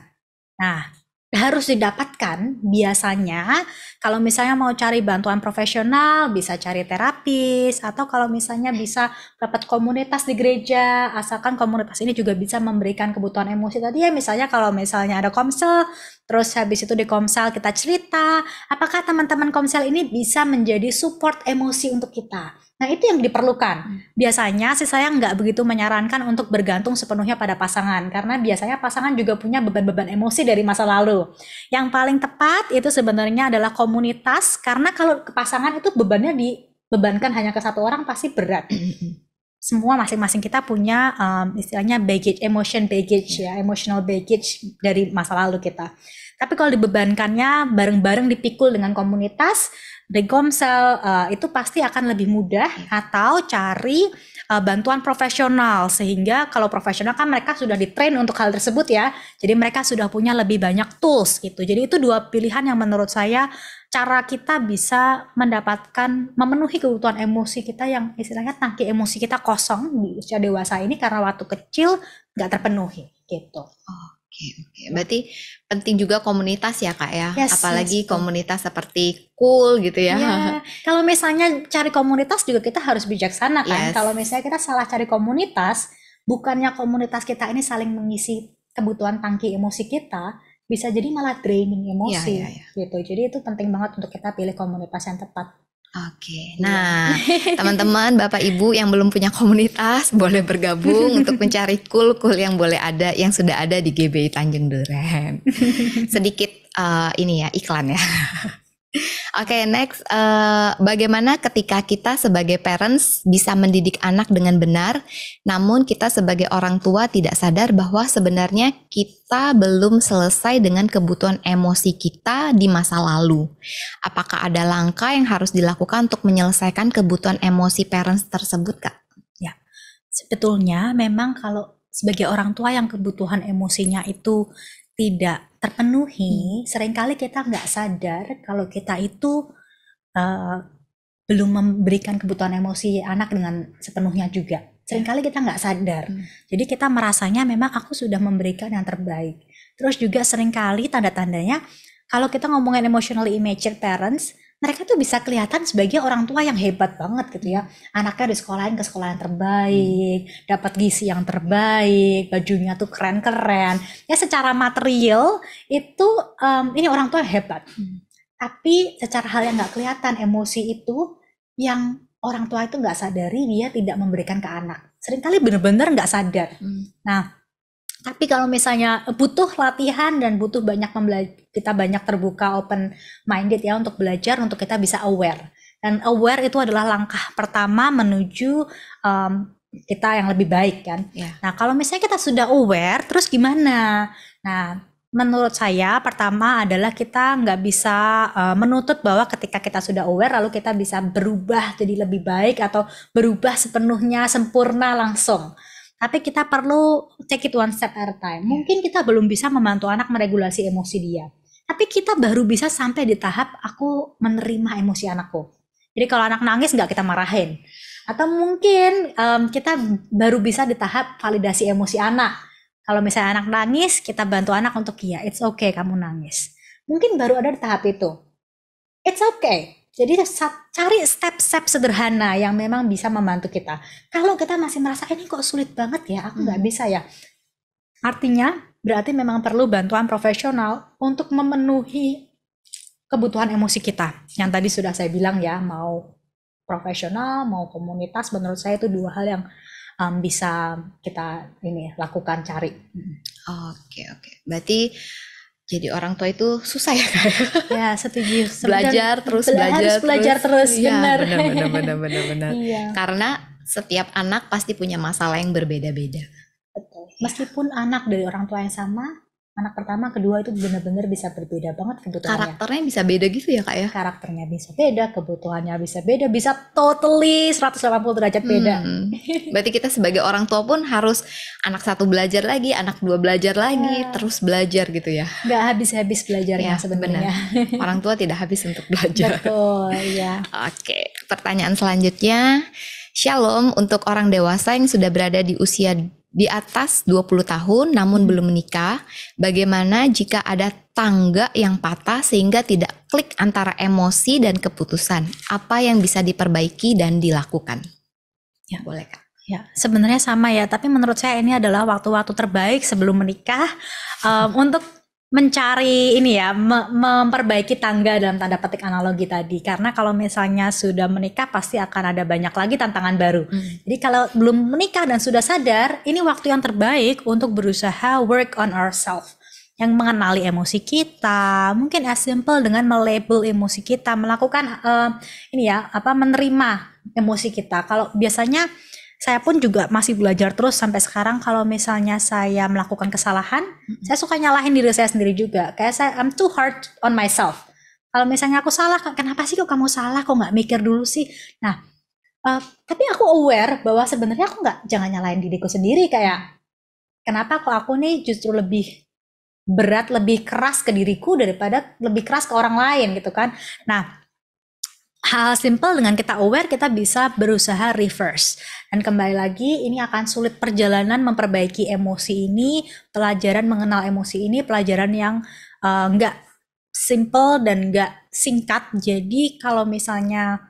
Nah, harus didapatkan biasanya kalau misalnya mau cari bantuan profesional, bisa cari terapis, atau kalau misalnya bisa dapat komunitas di gereja, asalkan komunitas ini juga bisa memberikan kebutuhan emosi tadi ya. Misalnya kalau misalnya ada komsel, terus habis itu di komsel kita cerita, apakah teman-teman komsel ini bisa menjadi support emosi untuk kita. Nah itu yang diperlukan. Biasanya sih saya nggak begitu menyarankan untuk bergantung sepenuhnya pada pasangan, karena biasanya pasangan juga punya beban-beban emosi dari masa lalu. Yang paling tepat itu sebenarnya adalah komunitas, karena kalau ke pasangan itu bebannya bebankan hanya ke satu orang pasti berat. Semua masing-masing kita punya istilahnya baggage, emotional baggage dari masa lalu kita. Tapi kalau dibebankannya bareng-bareng dipikul dengan komunitas, Regomsel itu pasti akan lebih mudah, atau cari bantuan profesional, sehingga kalau profesional kan mereka sudah ditrain untuk hal tersebut ya, jadi mereka sudah punya lebih banyak tools gitu. Jadi itu dua pilihan yang menurut saya cara kita bisa memenuhi kebutuhan emosi kita yang istilahnya tangki emosi kita kosong di usia dewasa ini karena waktu kecil nggak terpenuhi gitu. Oke. Berarti penting juga komunitas ya Kak ya, apalagi yes. komunitas seperti Cool gitu ya. Kalau misalnya cari komunitas juga kita harus bijaksana kan. Yes. Kalau misalnya kita salah cari komunitas, bukannya komunitas kita ini saling mengisi kebutuhan tangki emosi kita, bisa jadi malah draining emosi gitu. Jadi itu penting banget untuk kita pilih komunitas yang tepat. Oke, nah teman-teman, Bapak Ibu yang belum punya komunitas boleh bergabung untuk mencari Cool yang yang sudah ada di GBI Tanjung Duren. Sedikit ini ya iklan ya. Oke, next, bagaimana ketika kita sebagai parents bisa mendidik anak dengan benar, namun kita sebagai orang tua tidak sadar bahwa sebenarnya kita belum selesai dengan kebutuhan emosi kita di masa lalu. Apakah ada langkah yang harus dilakukan untuk menyelesaikan kebutuhan emosi parents tersebut, Kak? Ya, sebetulnya memang kalau sebagai orang tua yang kebutuhan emosinya itu tidak terpenuhi, seringkali kita nggak sadar kalau kita itu belum memberikan kebutuhan emosi anak dengan sepenuhnya juga. Seringkali kita nggak sadar. Jadi kita merasanya memang aku sudah memberikan yang terbaik. Terus juga seringkali tanda-tandanya kalau kita ngomongin emotionally immature parents, mereka tuh bisa kelihatan sebagai orang tua yang hebat banget gitu ya. Anaknya disekolahin ke sekolah yang terbaik, dapat gizi yang terbaik, bajunya tuh keren-keren. Ya secara material itu ini orang tua hebat. Tapi secara hal yang nggak kelihatan, emosi itu yang orang tua itu nggak sadari, dia tidak memberikan ke anak. Seringkali benar-benar nggak sadar. Nah, tapi kalau misalnya butuh latihan dan butuh kita banyak terbuka, open minded ya untuk belajar, untuk kita bisa aware. Dan aware itu adalah langkah pertama menuju kita yang lebih baik kan. Nah, kalau misalnya kita sudah aware, terus gimana? Nah, menurut saya pertama adalah kita nggak bisa menuntut bahwa ketika kita sudah aware lalu kita bisa berubah jadi lebih baik atau berubah sepenuhnya sempurna langsung. Tapi kita perlu take it one step at a time. Mungkin kita belum bisa membantu anak meregulasi emosi dia. Tapi kita baru bisa sampai di tahap aku menerima emosi anakku. Jadi kalau anak nangis nggak kita marahin. Atau mungkin kita baru bisa di tahap validasi emosi anak. Kalau misalnya anak nangis, kita bantu anak untuk ya, it's okay kamu nangis. Mungkin baru ada di tahap itu. It's okay. Jadi cari step-step sederhana yang memang bisa membantu kita. Kalau kita masih merasa ini kok sulit banget ya, aku nggak bisa ya. Artinya berarti memang perlu bantuan profesional untuk memenuhi kebutuhan emosi kita. Yang tadi sudah saya bilang ya, mau profesional, mau komunitas, menurut saya itu dua hal yang bisa kita lakukan, cari. Oke. Berarti jadi orang tua itu susah ya Kak? Ya, setuju. Belajar terus. Benar. Benar. Iya. Karena setiap anak pasti punya masalah yang berbeda-beda. Betul. Meskipun anak dari orang tua yang sama, anak pertama, kedua itu benar-benar bisa berbeda banget kebutuhannya. Karakternya bisa beda gitu ya Kak ya? Karakternya bisa beda, kebutuhannya bisa beda, bisa totally 180 derajat beda. Berarti kita sebagai orang tua pun harus anak satu belajar lagi, anak dua belajar lagi, terus belajar gitu ya? Nggak habis-habis belajarnya sebenarnya. Orang tua tidak habis untuk belajar. Betul, ya. Oke, pertanyaan selanjutnya. Shalom, untuk orang dewasa yang sudah berada di usia di atas 20 tahun namun belum menikah, bagaimana jika ada tangga yang patah sehingga tidak klik antara emosi dan keputusan? Apa yang bisa diperbaiki dan dilakukan? Ya, boleh Kak. Ya, sebenarnya sama ya, tapi menurut saya ini adalah waktu-waktu terbaik sebelum menikah untuk mencari memperbaiki tangga dalam tanda petik analogi tadi. Karena kalau misalnya sudah menikah pasti akan ada banyak lagi tantangan baru. Jadi kalau belum menikah dan sudah sadar, ini waktu yang terbaik untuk berusaha work on ourselves. yang mengenali emosi kita, mungkin as simple dengan melabel emosi kita, melakukan menerima emosi kita. Kalau biasanya saya pun juga masih belajar terus sampai sekarang, kalau misalnya saya melakukan kesalahan, saya suka nyalahin diri saya sendiri juga. Kayak I'm too hard on myself. Kalau misalnya aku salah, kenapa sih kok kamu salah, kok nggak mikir dulu sih? Nah, tapi aku aware bahwa sebenarnya aku jangan nyalahin diriku sendiri, kayak kenapa kok aku nih justru lebih berat, lebih keras ke diriku daripada lebih keras ke orang lain gitu kan. Nah, hal simple dengan kita aware, kita bisa berusaha reverse. Dan kembali lagi, ini akan sulit perjalanan memperbaiki emosi ini, pelajaran mengenal emosi ini, pelajaran yang nggak simple dan nggak singkat. Jadi kalau misalnya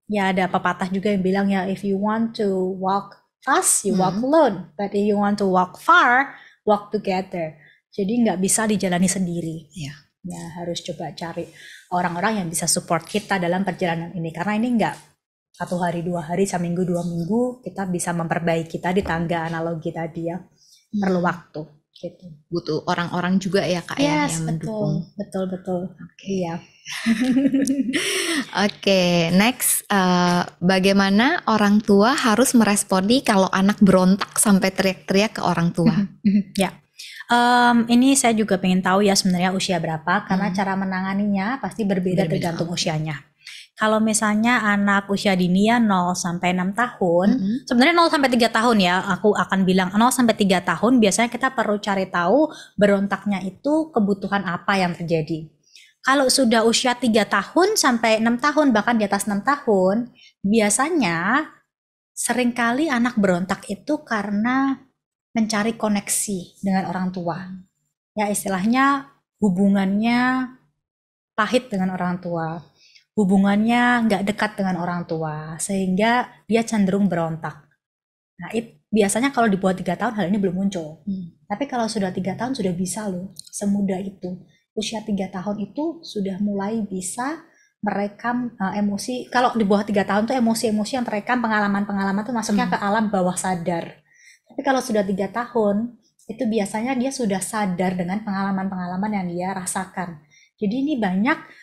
ya ada pepatah juga yang bilang ya, if you want to walk fast, you walk alone. But if you want to walk far, walk together. Jadi nggak bisa dijalani sendiri. Ya, harus coba cari orang-orang yang bisa support kita dalam perjalanan ini. Karena ini nggak 1 hari, 2 hari, seminggu, 2 minggu kita bisa memperbaiki tadi tangga analogi tadi ya. Perlu waktu. Gitu. Butuh orang-orang juga ya Kak yang mendukung. Betul. Oke. Iya. Oke, next, bagaimana orang tua harus meresponi kalau anak berontak sampai teriak-teriak ke orang tua? Ya, ini saya juga pengen tahu ya sebenarnya usia berapa, karena cara menanganinya pasti berbeda tergantung usianya. Kalau misalnya anak usia dini ya 0 sampai 6 tahun, sebenarnya 0 sampai 3 tahun ya, aku akan bilang 0 sampai 3 tahun biasanya kita perlu cari tahu berontaknya itu kebutuhan apa yang terjadi. Kalau sudah usia 3 tahun sampai 6 tahun, bahkan di atas 6 tahun, biasanya seringkali anak berontak itu karena mencari koneksi dengan orang tua. Ya istilahnya hubungannya pahit dengan orang tua. Hubungannya nggak dekat dengan orang tua, sehingga dia cenderung berontak. Nah, biasanya kalau di bawah 3 tahun hal ini belum muncul. Tapi kalau sudah 3 tahun sudah bisa loh, semudah itu. Usia 3 tahun itu sudah mulai bisa merekam emosi. Kalau di bawah 3 tahun tuh emosi-emosi yang terekam, pengalaman-pengalaman tuh masuknya ke alam bawah sadar. Tapi kalau sudah 3 tahun, itu biasanya dia sudah sadar dengan pengalaman-pengalaman yang dia rasakan. Jadi ini banyak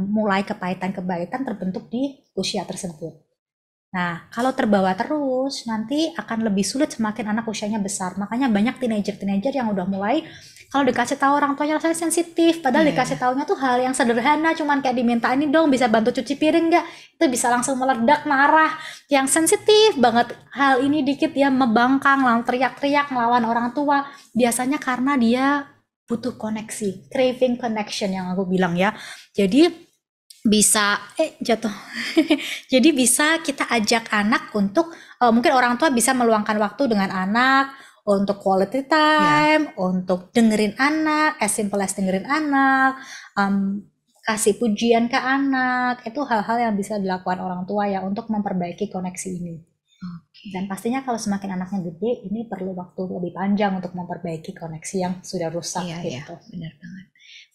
mulai kepahitan-kepahitan terbentuk di usia tersebut. Nah, kalau terbawa terus, nanti akan lebih sulit semakin anak usianya besar. Makanya banyak teenager yang udah mulai, kalau dikasih tahu orang tuanya rasanya sensitif, padahal dikasih taunya tuh hal yang sederhana, cuman kayak diminta ini dong, bisa bantu cuci piring nggak? Itu bisa langsung meledak, marah. Yang sensitif banget, hal ini dikit ya membangkang, langsung teriak-teriak melawan orang tua. Biasanya karena dia butuh koneksi, craving connection yang aku bilang ya. Jadi bisa jatuh. Jadi bisa kita ajak anak untuk mungkin orang tua bisa meluangkan waktu dengan anak untuk quality time, untuk dengerin anak, as simple as dengerin anak, kasih pujian ke anak. Itu hal-hal yang bisa dilakukan orang tua ya untuk memperbaiki koneksi ini. Dan pastinya kalau semakin anaknya gede, ini perlu waktu lebih panjang untuk memperbaiki koneksi yang sudah rusak gitu. Benar banget.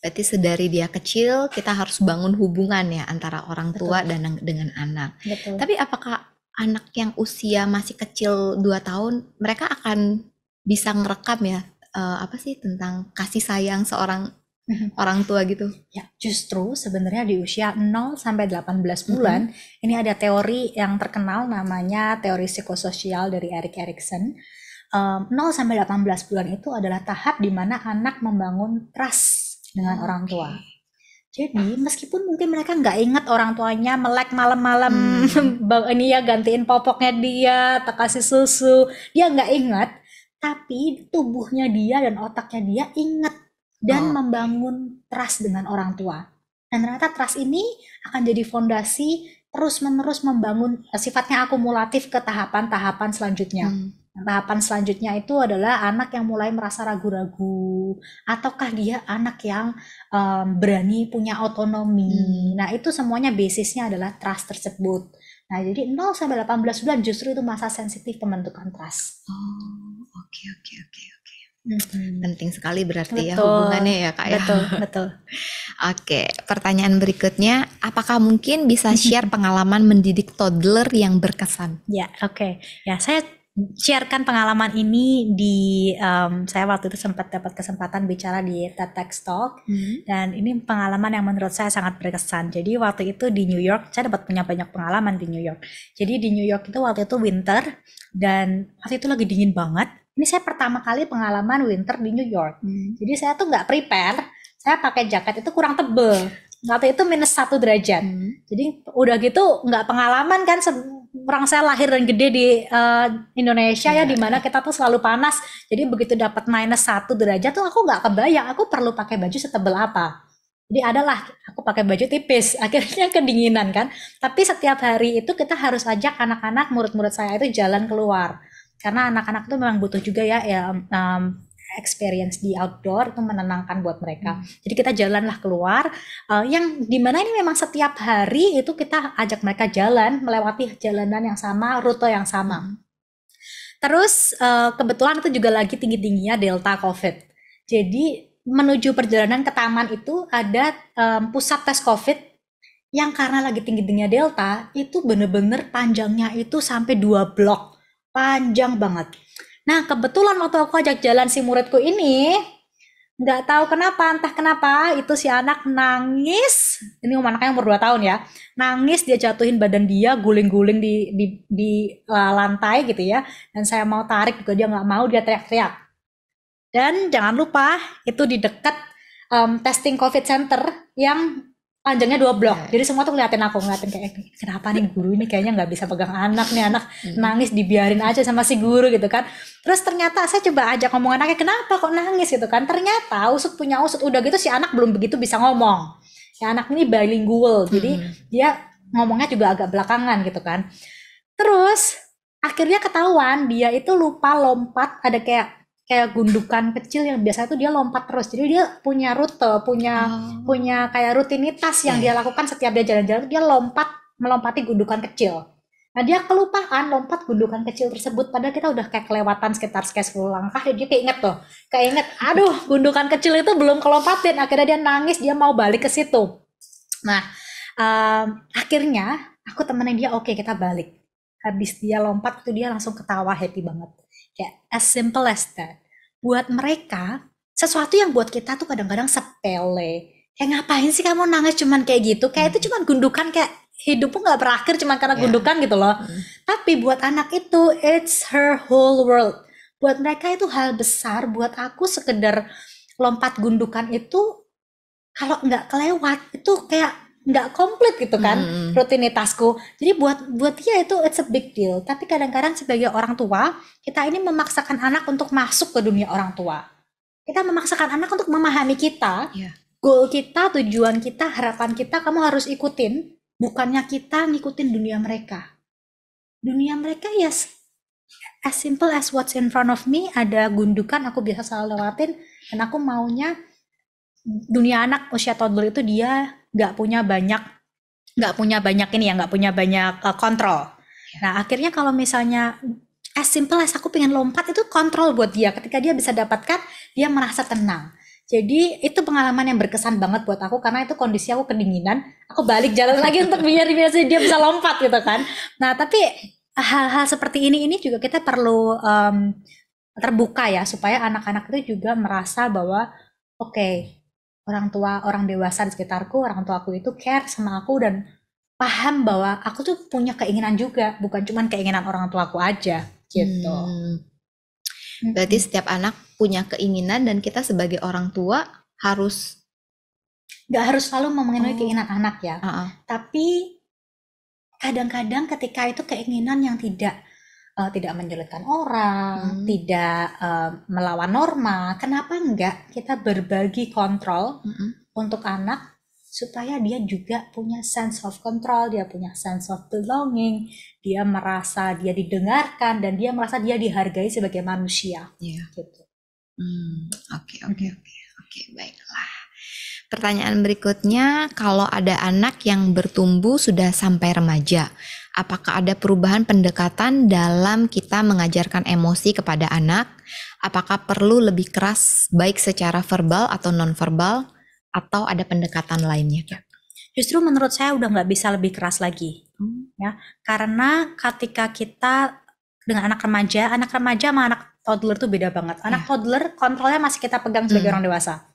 Berarti sedari dia kecil kita harus bangun hubungan ya antara orang tua dan dengan anak. Betul. Tapi apakah anak yang usia masih kecil 2 tahun mereka akan bisa ngerekam ya tentang kasih sayang seorang orang tua gitu? Ya, justru sebenarnya di usia 0 sampai 18 bulan ini ada teori yang terkenal namanya teori psikososial dari Erik Erikson. 0 sampai 18 bulan itu adalah tahap di mana anak membangun trust dengan orang tua. Jadi meskipun mungkin mereka nggak ingat orang tuanya melek malam-malam, ini ya gantiin popoknya dia, tak kasih susu, dia nggak ingat. Tapi tubuhnya dia dan otaknya dia ingat dan membangun trust dengan orang tua. Dan ternyata trust ini akan jadi fondasi terus-menerus membangun sifatnya akumulatif ke tahapan-tahapan selanjutnya. Tahapan selanjutnya itu adalah anak yang mulai merasa ragu-ragu, ataukah dia anak yang berani punya otonomi. Nah, itu semuanya basisnya adalah trust tersebut. Nah, jadi 0 sampai 18 bulan justru itu masa sensitif pembentukan trust. Oke. Penting sekali berarti ya hubungannya ya Kak ya. Betul. Oke, pertanyaan berikutnya, apakah mungkin bisa share pengalaman mendidik toddler yang berkesan? Ya, oke. Ya, saya sharekan pengalaman ini di saya waktu itu sempat dapat kesempatan bicara di TEDx Talk, dan ini pengalaman yang menurut saya sangat berkesan. Jadi waktu itu di New York, saya dapat punya banyak pengalaman di New York. Jadi di New York itu waktu itu winter, dan waktu itu lagi dingin banget. Ini saya pertama kali pengalaman winter di New York. Jadi saya tuh nggak prepare, saya pakai jaket itu kurang tebel. Waktu itu -1 derajat. Jadi udah gitu nggak pengalaman kan, orang saya lahir dan gede di Indonesia ya, dimana kita tuh selalu panas. Jadi begitu dapat -1 derajat tuh aku nggak kebayang aku perlu pakai baju setebel apa. Jadi adalah aku pakai baju tipis, akhirnya kedinginan kan. Tapi setiap hari itu kita harus ajak anak-anak, murid-murid saya itu jalan keluar. Karena anak-anak itu memang butuh juga ya experience di outdoor, itu menenangkan buat mereka. Jadi kita jalanlah keluar, yang dimana ini memang setiap hari itu kita ajak mereka jalan, melewati jalanan yang sama, rute yang sama. Terus kebetulan itu juga lagi tinggi-tingginya Delta COVID. Jadi menuju perjalanan ke taman itu ada pusat tes COVID yang karena lagi tinggi-tingginya Delta, itu bener-bener panjangnya itu sampai 2 blok. Panjang banget. Nah kebetulan waktu aku ajak jalan si muridku ini, nggak tahu kenapa, entah kenapa itu si anak nangis. Ini anaknya umur 2 tahun ya, nangis, dia jatuhin badan dia, guling-guling di lantai gitu ya. Dan saya mau tarik juga dia nggak mau, dia teriak-teriak. Dan jangan lupa itu di dekat testing COVID center yang panjangnya 2 blok. Jadi semua tuh ngeliatin kayak kenapa nih guru ini kayaknya nggak bisa pegang anak nih, anak nangis dibiarin aja sama si guru gitu kan. Terus ternyata saya coba ajak ngomong anaknya, kenapa kok nangis gitu kan. Ternyata usut punya usut, udah gitu si anak belum begitu bisa ngomong. Ya anak ini bilingual, jadi dia ngomongnya juga agak belakangan gitu kan. Terus akhirnya ketahuan dia itu lupa lompat, ada kayak gundukan kecil yang biasa itu dia lompat terus. Jadi dia punya rute, punya kayak rutinitas yang dia lakukan setiap dia jalan-jalan, dia melompati gundukan kecil. Nah dia kelupaan lompat gundukan kecil tersebut, padahal kita udah kayak kelewatan sekitar 10 langkah, dia keinget aduh gundukan kecil itu belum kelompatin. Akhirnya dia nangis, dia mau balik ke situ. Nah akhirnya aku temenin dia, oke, kita balik. Habis dia lompat itu dia langsung ketawa, happy banget. Kayak as simple as that. Buat mereka, sesuatu yang buat kita tuh kadang-kadang sepele. Kayak ngapain sih kamu nangis cuman kayak gitu? Kayak itu cuman gundukan, kayak hidupmu gak berakhir cuman karena gundukan gitu loh. Tapi buat anak itu, it's her whole world. Buat mereka itu hal besar. Buat aku sekedar lompat gundukan itu, kalau nggak kelewat, itu kayak nggak komplit gitu kan rutinitasku. Jadi buat dia itu it's a big deal. Tapi kadang-kadang sebagai orang tua, kita ini memaksakan anak untuk masuk ke dunia orang tua. Kita memaksakan anak untuk memahami kita, goal kita, tujuan kita, harapan kita, kamu harus ikutin. Bukannya kita ngikutin dunia mereka. Dunia mereka as simple as what's in front of me. Ada gundukan, aku biasa selalu lewatin. Dan aku maunya dunia anak usia toddler itu dia nggak punya banyak kontrol. Nah akhirnya kalau misalnya as simple as aku pengen lompat, itu kontrol buat dia. Ketika dia bisa dapatkan, dia merasa tenang. Jadi itu pengalaman yang berkesan banget buat aku, karena itu kondisi aku kedinginan, aku balik jalan lagi untuk biar dia bisa lompat gitu kan. Nah tapi hal-hal seperti ini juga kita perlu terbuka ya, supaya anak-anak itu juga merasa bahwa oke, orang tua, orang dewasa di sekitarku, orang tua aku itu care sama aku dan paham bahwa aku tuh punya keinginan juga, bukan cuma keinginan orang tua aku aja gitu. Berarti setiap anak punya keinginan dan kita sebagai orang tua nggak harus selalu memenuhi keinginan anak ya. Tapi kadang-kadang ketika itu keinginan yang tidak menyulitkan orang, tidak melawan norma, kenapa enggak kita berbagi kontrol untuk anak supaya dia juga punya sense of control, dia punya sense of belonging, dia merasa dia didengarkan dan dia merasa dia dihargai sebagai manusia. Gitu. Oke, baiklah. Pertanyaan berikutnya, kalau ada anak yang bertumbuh sudah sampai remaja, apakah ada perubahan pendekatan dalam kita mengajarkan emosi kepada anak? Apakah perlu lebih keras baik secara verbal atau non-verbal, atau ada pendekatan lainnya? Justru menurut saya udah nggak bisa lebih keras lagi, ya, karena ketika kita dengan anak remaja sama anak toddler tuh beda banget. Anak toddler kontrolnya masih kita pegang sebagai orang dewasa.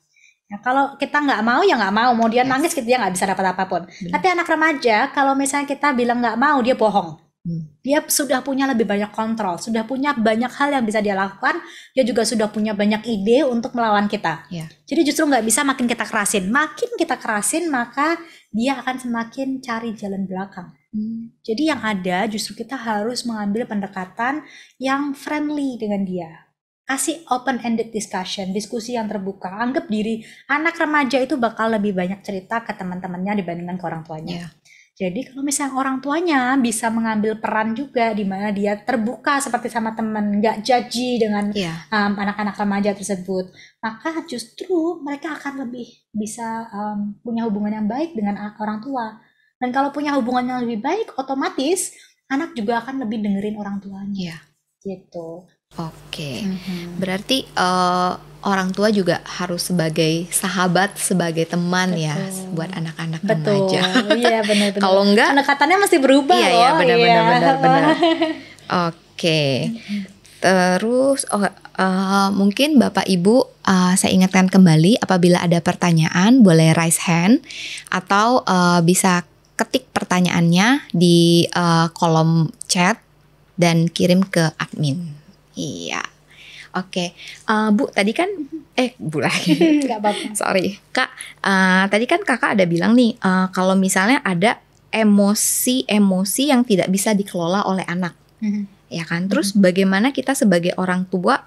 Ya, kalau kita nggak mau ya nggak mau dia nangis gitu, dia nggak bisa dapat apapun. Tapi anak remaja kalau misalnya kita bilang nggak mau, dia bohong. Dia sudah punya lebih banyak kontrol, sudah punya banyak hal yang bisa dia lakukan, dia juga sudah punya banyak ide untuk melawan kita. Jadi justru nggak bisa makin kita kerasin, maka dia akan semakin cari jalan belakang. Jadi yang ada justru kita harus mengambil pendekatan yang friendly dengan dia. Kasih open-ended discussion, diskusi yang terbuka. Anggap diri anak remaja itu bakal lebih banyak cerita ke teman-temannya dibandingkan ke orang tuanya. Jadi kalau misalnya orang tuanya bisa mengambil peran juga di mana dia terbuka seperti sama teman, nggak judgy dengan anak-anak remaja tersebut, maka justru mereka akan lebih bisa punya hubungan yang baik dengan orang tua. Dan kalau punya hubungan yang lebih baik, otomatis anak juga akan lebih dengerin orang tuanya. Gitu. Oke. Berarti orang tua juga harus sebagai sahabat, sebagai teman ya buat anak-anak remaja. Iya benar. Kalau enggak, pendekatannya mesti berubah loh. Iya benar. Oke. Terus mungkin Bapak Ibu saya ingatkan kembali, apabila ada pertanyaan boleh raise hand atau bisa ketik pertanyaannya di kolom chat dan kirim ke admin. Iya. Oke. Bu, tadi kan Bu lagi. Enggak apa-apa. Sorry. Kak, tadi kan Kakak ada bilang nih kalau misalnya ada emosi-emosi yang tidak bisa dikelola oleh anak. Ya kan? Terus bagaimana kita sebagai orang tua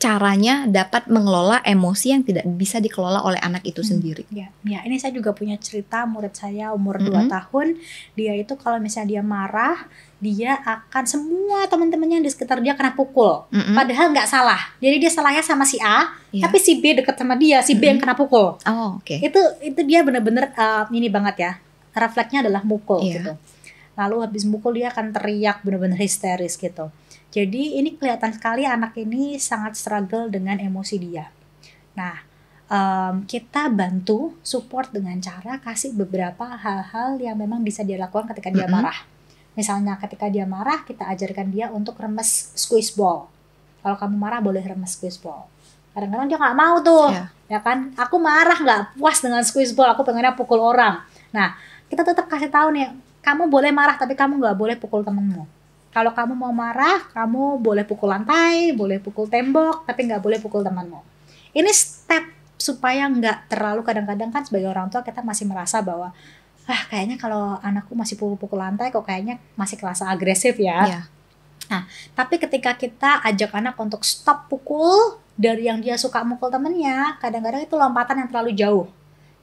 caranya dapat mengelola emosi yang tidak bisa dikelola oleh anak itu sendiri? Ya, ini saya juga punya cerita murid saya umur 2 tahun. Dia itu kalau misalnya dia marah, dia akan semua teman-temannya di sekitar dia kena pukul. Padahal nggak salah. Jadi dia salahnya sama si A, tapi si B deket sama dia, si B yang kena pukul. Oh, oke. Itu dia benar-benar ini banget ya. Refleksnya adalah mukul gitu. Lalu habis mukul dia akan teriak benar-benar histeris gitu. Jadi ini kelihatan sekali anak ini sangat struggle dengan emosi dia. Nah, kita bantu support dengan cara kasih beberapa hal-hal yang memang bisa dia lakukan ketika dia marah. Misalnya ketika dia marah, kita ajarkan dia untuk remes squeeze ball. Kalau kamu marah boleh remes squeeze ball. Kadang-kadang dia nggak mau tuh, ya kan? Aku marah nggak puas dengan squeeze ball, aku pengennya pukul orang. Nah, kita tetap kasih tahu nih, kamu boleh marah tapi kamu nggak boleh pukul temenmu. Kalau kamu mau marah, kamu boleh pukul lantai, boleh pukul tembok, tapi nggak boleh pukul temanmu. Ini step supaya nggak terlalu, kadang-kadang kan sebagai orang tua kita masih merasa bahwa kayaknya kalau anakku masih pukul lantai kok kayaknya masih kerasa agresif ya. Nah, tapi ketika kita ajak anak untuk stop pukul dari yang dia suka mukul temennya, kadang-kadang itu lompatan yang terlalu jauh.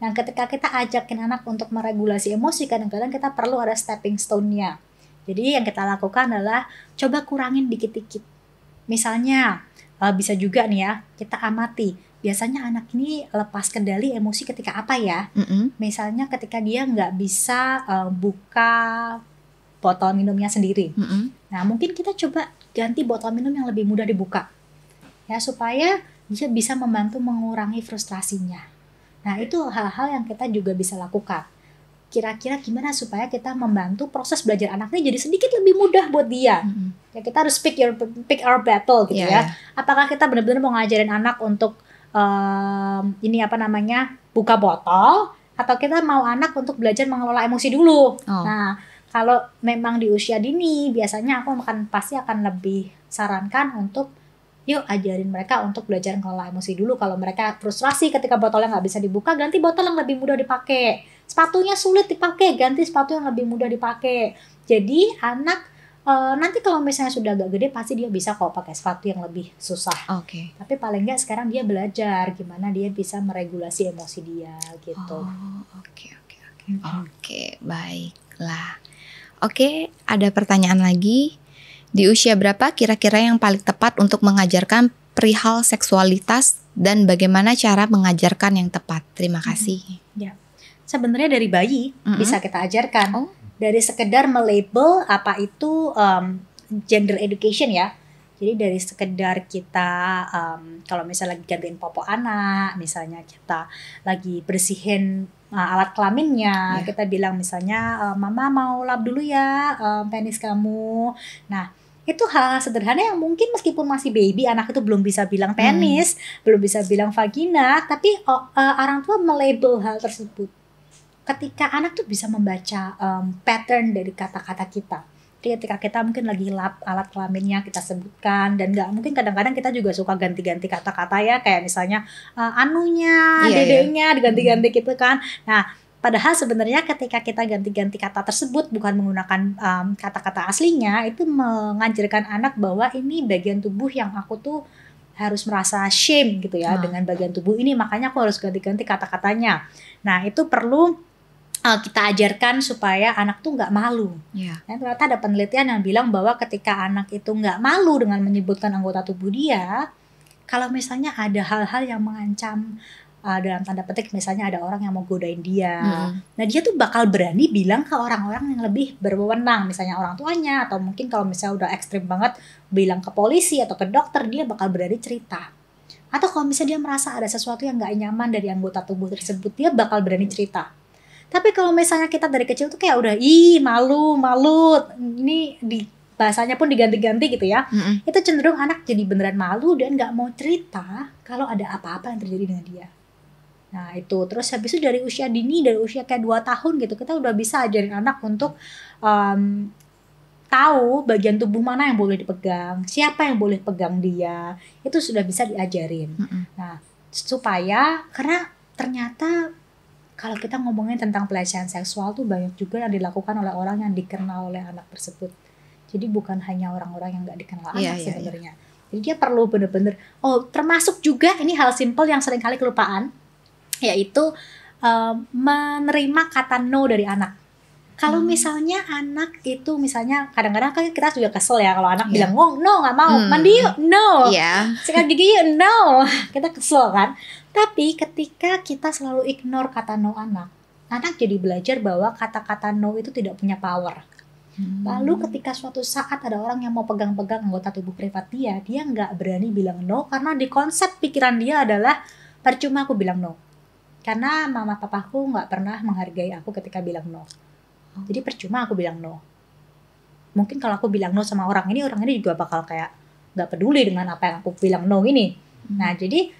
Nah, ketika kita ajakin anak untuk meregulasi emosi, kadang-kadang kita perlu ada stepping stone-nya. Jadi yang kita lakukan adalah coba kurangin dikit-dikit. Misalnya bisa juga nih ya, kita amati. Biasanya anak ini lepas kendali emosi ketika apa ya? Misalnya ketika dia nggak bisa buka botol minumnya sendiri. Nah mungkin kita coba ganti botol minum yang lebih mudah dibuka. Ya supaya dia bisa membantu mengurangi frustrasinya. Nah itu hal-hal yang kita juga bisa lakukan. Kira-kira gimana supaya kita membantu proses belajar anak ini jadi sedikit lebih mudah buat dia. Ya kita harus pick our battle gitu ya. Apakah kita benar-benar mau ngajarin anak untuk buka botol, atau kita mau anak untuk belajar mengelola emosi dulu. Nah kalau memang di usia dini biasanya aku pasti akan lebih sarankan untuk yuk ajarin mereka untuk belajar mengelola emosi dulu. Kalau mereka frustrasi ketika botolnya nggak bisa dibuka, ganti botol yang lebih mudah dipakai. Sepatunya sulit dipakai, ganti sepatu yang lebih mudah dipakai. Jadi anak nanti kalau misalnya sudah agak gede pasti dia bisa kok pakai sepatu yang lebih susah. Tapi paling nggak sekarang dia belajar gimana dia bisa meregulasi emosi dia gitu. Oke, baiklah. Oke, ada pertanyaan lagi. Di usia berapa kira-kira yang paling tepat untuk mengajarkan perihal seksualitas dan bagaimana cara mengajarkan yang tepat? Terima kasih. Ya. Sebenarnya dari bayi bisa kita ajarkan. Dari sekedar melabel apa itu gender education ya. Jadi dari sekedar kita kalau misalnya lagi gantiin popok anak, misalnya kita lagi bersihin alat kelaminnya. Iya. Kita bilang misalnya, mama mau lap dulu ya penis kamu. Nah, itu hal sederhana yang mungkin meskipun masih baby, anak itu belum bisa bilang penis, belum bisa bilang vagina, tapi orang tua melabel hal tersebut. Ketika anak tuh bisa membaca pattern dari kata-kata kita. Jadi ketika kita mungkin lagi lap alat kelaminnya kita sebutkan, dan nggak mungkin kadang-kadang kita juga suka ganti-ganti kata-kata ya, kayak misalnya anunya, Iya, dedenya diganti-ganti gitu kan. Nah, padahal sebenarnya ketika kita ganti-ganti kata tersebut bukan menggunakan kata-kata aslinya, itu mengajarkan anak bahwa ini bagian tubuh yang aku tuh harus merasa shame gitu ya dengan bagian tubuh ini, makanya aku harus ganti-ganti kata-katanya. Nah, itu perlu kita ajarkan supaya anak tuh nggak malu. Iya. Dan ternyata ada penelitian yang bilang bahwa ketika anak itu nggak malu dengan menyebutkan anggota tubuh dia, kalau misalnya ada hal-hal yang mengancam, dalam tanda petik misalnya ada orang yang mau godain dia, nah dia tuh bakal berani bilang ke orang-orang yang lebih berwenang, misalnya orang tuanya, atau mungkin kalau misalnya udah ekstrim banget bilang ke polisi atau ke dokter, dia bakal berani cerita. Atau kalau misalnya dia merasa ada sesuatu yang nggak nyaman dari anggota tubuh tersebut, dia bakal berani cerita. Tapi kalau misalnya kita dari kecil tuh kayak udah malu, ini di bahasanya pun diganti-ganti gitu ya, itu cenderung anak jadi beneran malu dan nggak mau cerita kalau ada apa-apa yang terjadi dengan dia. Nah itu, terus habis itu dari usia dini, dari usia kayak 2 tahun gitu, kita udah bisa ajarin anak untuk tahu bagian tubuh mana yang boleh dipegang, siapa yang boleh pegang dia, itu sudah bisa diajarin. Nah supaya, karena ternyata kalau kita ngomongin tentang pelecehan seksual tuh banyak juga yang dilakukan oleh orang yang dikenal oleh anak tersebut. Jadi bukan hanya orang-orang yang nggak dikenal anak sebenarnya. Jadi dia perlu bener-bener, termasuk juga ini hal simpel yang seringkali kelupaan, yaitu menerima kata no dari anak. Kalau misalnya anak itu, misalnya kadang-kadang kan kita juga kesel ya kalau anak bilang, no nggak mau, mandi yuk, no, sikat gigi yuk, no, kita kesel kan. Tapi ketika kita selalu ignore kata no anak jadi belajar bahwa kata-kata no itu tidak punya power. Lalu ketika suatu saat ada orang yang mau pegang-pegang anggota tubuh privat dia nggak berani bilang no, karena di konsep pikiran dia adalah percuma aku bilang no, karena mama papaku nggak pernah menghargai aku ketika bilang no. Jadi percuma aku bilang no. Mungkin kalau aku bilang no sama orang ini juga bakal kayak nggak peduli dengan apa yang aku bilang no ini. Nah jadi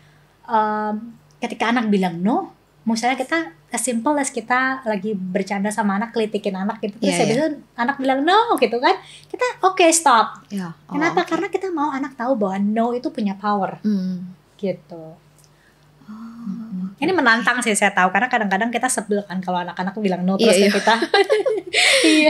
ketika anak bilang no, misalnya kita as simple as kita lagi bercanda sama anak, kelitikin anak gitu, terus habis itu anak bilang no gitu kan, kita stop. Kenapa? Karena kita mau anak tahu bahwa no itu punya power gitu. Ini menantang sih, saya tahu, karena kadang-kadang kita sebel kan kalau anak-anak bilang no terus kita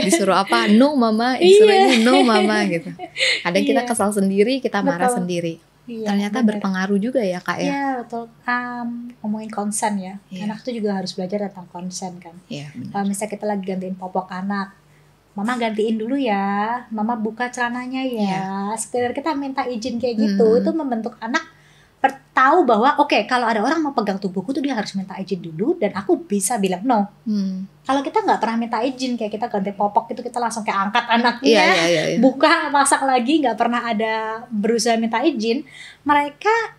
disuruh apa, no mama, disuruh ini no mama gitu. Kadang kita kesal sendiri, kita marah sendiri. Ternyata berpengaruh juga ya Kak ya. Iya betul. Ngomongin konsen ya, anak tuh juga harus belajar tentang konsen kan. Kalau misalnya kita lagi gantiin popok anak, mama gantiin dulu ya, mama buka celananya ya, sekedar kita minta izin kayak gitu, itu membentuk anak tahu bahwa kalau ada orang mau pegang tubuhku tuh dia harus minta izin dulu, dan aku bisa bilang no. Kalau kita nggak pernah minta izin, kayak kita ganti popok itu kita langsung kayak angkat anaknya, buka masak lagi, nggak pernah ada berusaha minta izin, mereka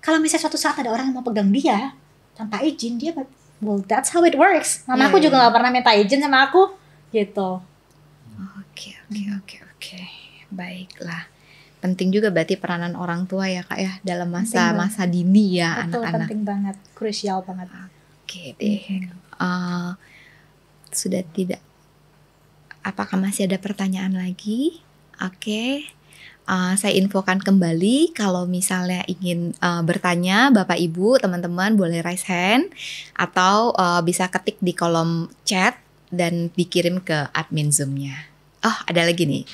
kalau misalnya suatu saat ada orang yang mau pegang dia tanpa izin, dia well that's how it works. Mama aku juga nggak pernah minta izin sama aku gitu. Oke. Baiklah. Penting juga berarti peranan orang tua ya Kak ya dalam masa dini ya. Betul, anak-anak. Penting banget, krusial banget. Oke deh. Sudah tidak. Apakah masih ada pertanyaan lagi? Oke. Saya infokan kembali kalau misalnya ingin bertanya, Bapak Ibu, teman-teman boleh raise hand atau bisa ketik di kolom chat dan dikirim ke admin Zoom-nya. Ada lagi nih.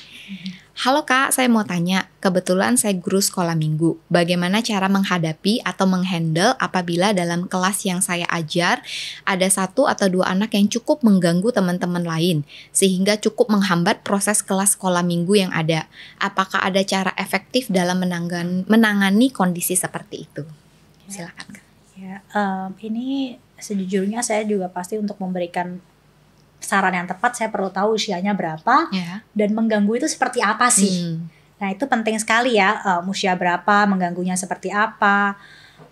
Halo Kak, saya mau tanya, kebetulan saya guru sekolah minggu. Bagaimana cara menghadapi atau menghandle apabila dalam kelas yang saya ajar ada 1 atau 2 anak yang cukup mengganggu teman-teman lain, sehingga cukup menghambat proses kelas sekolah minggu yang ada. Apakah ada cara efektif dalam menangani kondisi seperti itu? Silakan Kak. Ini sejujurnya saya juga pasti untuk memberikan saran yang tepat, saya perlu tahu usianya berapa dan mengganggu itu seperti apa sih. Nah itu penting sekali ya, usia berapa, mengganggunya seperti apa.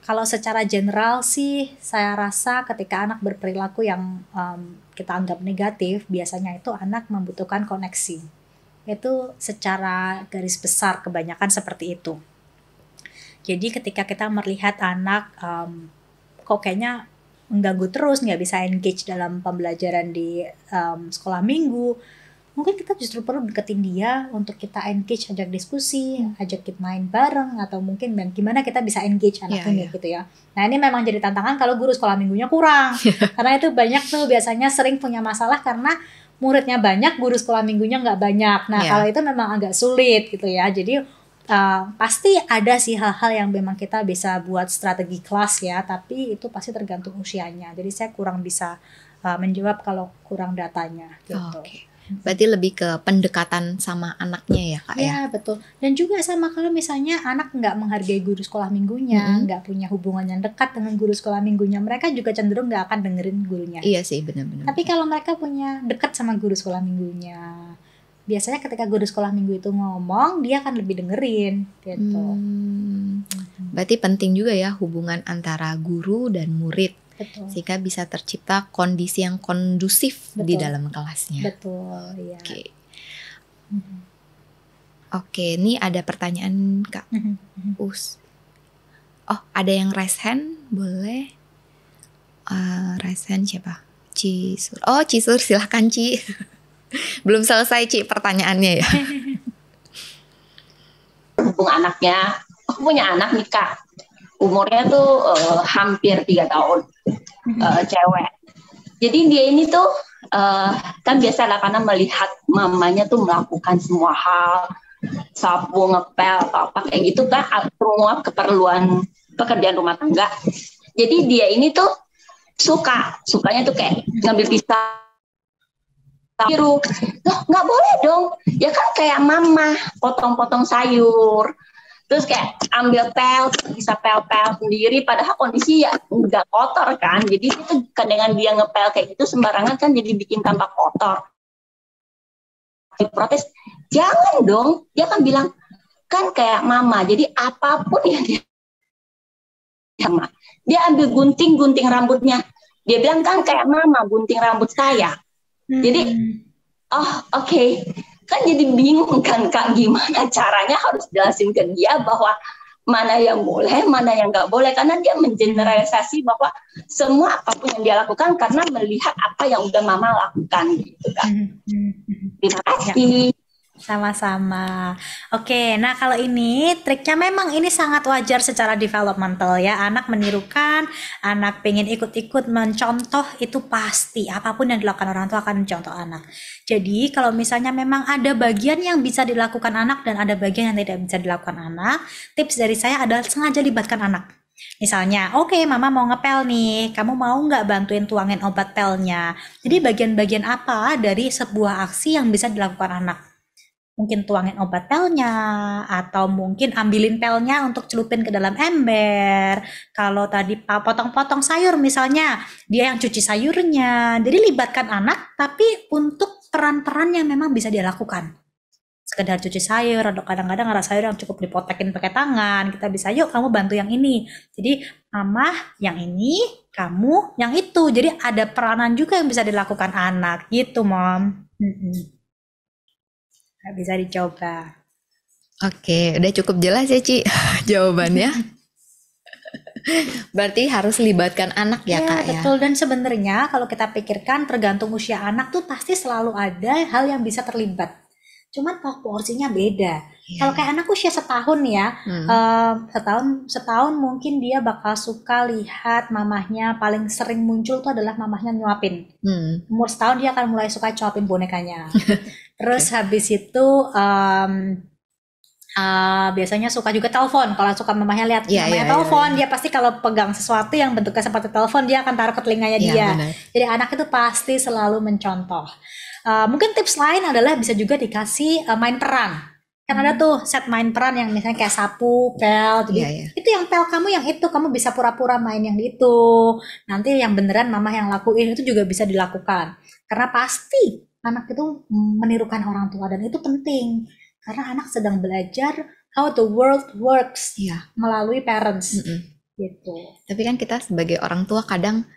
Kalau secara general sih, saya rasa ketika anak berperilaku yang kita anggap negatif, biasanya itu anak membutuhkan koneksi. Itu secara garis besar kebanyakan seperti itu. Jadi ketika kita melihat anak kok kayaknya mengganggu terus, nggak bisa engage dalam pembelajaran di sekolah minggu, mungkin kita justru perlu deketin dia untuk kita engage, ajak diskusi, ajak kita main bareng, atau mungkin gimana kita bisa engage anak ini gitu ya. Nah ini memang jadi tantangan kalau guru sekolah minggunya kurang, karena itu banyak tuh biasanya sering punya masalah karena muridnya banyak, guru sekolah minggunya nggak banyak. Nah kalau itu memang agak sulit gitu ya. Jadi pasti ada sih hal-hal yang memang kita bisa buat strategi kelas ya, tapi itu pasti tergantung usianya. Jadi saya kurang bisa menjawab kalau kurang datanya gitu. Berarti lebih ke pendekatan sama anaknya ya Kak ya? Iya betul. Dan juga sama kalau misalnya anak nggak menghargai guru sekolah minggunya, nggak punya hubungan yang dekat dengan guru sekolah minggunya, mereka juga cenderung nggak akan dengerin gurunya. Iya sih, benar-benar. Tapi kalau mereka punya dekat sama guru sekolah minggunya, biasanya ketika guru sekolah minggu itu ngomong, dia akan lebih dengerin gitu. Berarti penting juga ya hubungan antara guru dan murid. Betul. Sehingga bisa tercipta kondisi yang kondusif di dalam kelasnya. Betul, ya. Oke, ini ada pertanyaan Kak Us. Oh, ada yang raise hand, boleh? Raise hand siapa? Cisur. Oh, Cisur, silahkan Ci. Belum selesai Ci pertanyaannya ya. Hubung anaknya, aku punya anak nih Kak. Umurnya tuh hampir 3 tahun, cewek. Jadi dia ini tuh kan biasa lah karena melihat mamanya tuh melakukan semua hal, sapu, ngepel, apa kayak gitu kan, semua keperluan pekerjaan rumah tangga. Jadi dia ini tuh sukanya tuh kayak ngambil pisau, biru, nggak boleh dong. Ya kan kayak mama potong-potong sayur. Terus kayak ambil pel, bisa pel-pel sendiri, padahal kondisi ya nggak kotor kan. Jadi itu kan dengan dia ngepel kayak gitu sembarangan kan jadi bikin tambah kotor. Protes, jangan dong. Dia kan bilang, kan kayak mama, jadi apapun yang dia sama. Dia ambil gunting rambutnya. Dia bilang kan kayak mama, gunting rambut saya. Jadi, oke. Kan jadi bingung kan Kak, gimana caranya harus jelasin ke dia bahwa mana yang boleh, mana yang nggak boleh, karena dia mengeneralisasi bahwa semua apapun yang dia lakukan karena melihat apa yang udah mama lakukan gitu Kak. Terima kasih. Sama-sama. Oke, nah kalau ini triknya memang ini sangat wajar secara developmental ya. Anak menirukan, anak pengen ikut-ikut mencontoh, itu pasti apapun yang dilakukan orang tua akan mencontoh anak. Jadi kalau misalnya memang ada bagian yang bisa dilakukan anak dan ada bagian yang tidak bisa dilakukan anak, tips dari saya adalah sengaja libatkan anak. Misalnya, oke, mama mau ngepel nih, kamu mau nggak bantuin tuangin obat pelnya? Jadi bagian-bagian apa dari sebuah aksi yang bisa dilakukan anak? Mungkin tuangin obat pelnya, atau mungkin ambilin pelnya untuk celupin ke dalam ember. Kalau tadi potong-potong sayur misalnya, dia yang cuci sayurnya. Jadi libatkan anak, tapi untuk peran-peran yang memang bisa dia lakukan. Sekedar cuci sayur, atau kadang-kadang ada sayur yang cukup dipotekin pakai tangan. Kita bisa, yuk kamu bantu yang ini. Jadi mama yang ini, kamu yang itu. Jadi ada peranan juga yang bisa dilakukan anak. Gitu, Mom. Bisa dicoba. Oke, udah cukup jelas ya Ci jawabannya. Berarti harus libatkan anak ya Kak ya. Betul, dan sebenarnya kalau kita pikirkan tergantung usia anak tuh pasti selalu ada hal yang bisa terlibat. Cuman porsinya beda. Kalau kayak anak usia setahun ya, setahun mungkin dia bakal suka lihat mamahnya, paling sering muncul tuh adalah mamahnya nyuapin. Umur setahun dia akan mulai suka cuapin bonekanya. Terus habis itu biasanya suka juga telepon. Kalau suka mamahnya lihat mamahnya telepon, dia pasti kalau pegang sesuatu yang bentuknya seperti telepon, dia akan taruh ke telinganya dia. Benar. Jadi anak itu pasti selalu mencontoh. Mungkin tips lain adalah bisa juga dikasih main peran. Kan ada tuh set main peran yang misalnya kayak sapu, pel. Jadi itu yang pel kamu yang itu, kamu bisa pura-pura main yang itu. Nanti yang beneran mama yang lakuin itu juga bisa dilakukan. Karena pasti anak itu menirukan orang tua dan itu penting. Karena anak sedang belajar how the world works melalui parents. gitu. Tapi kan kita sebagai orang tua kadang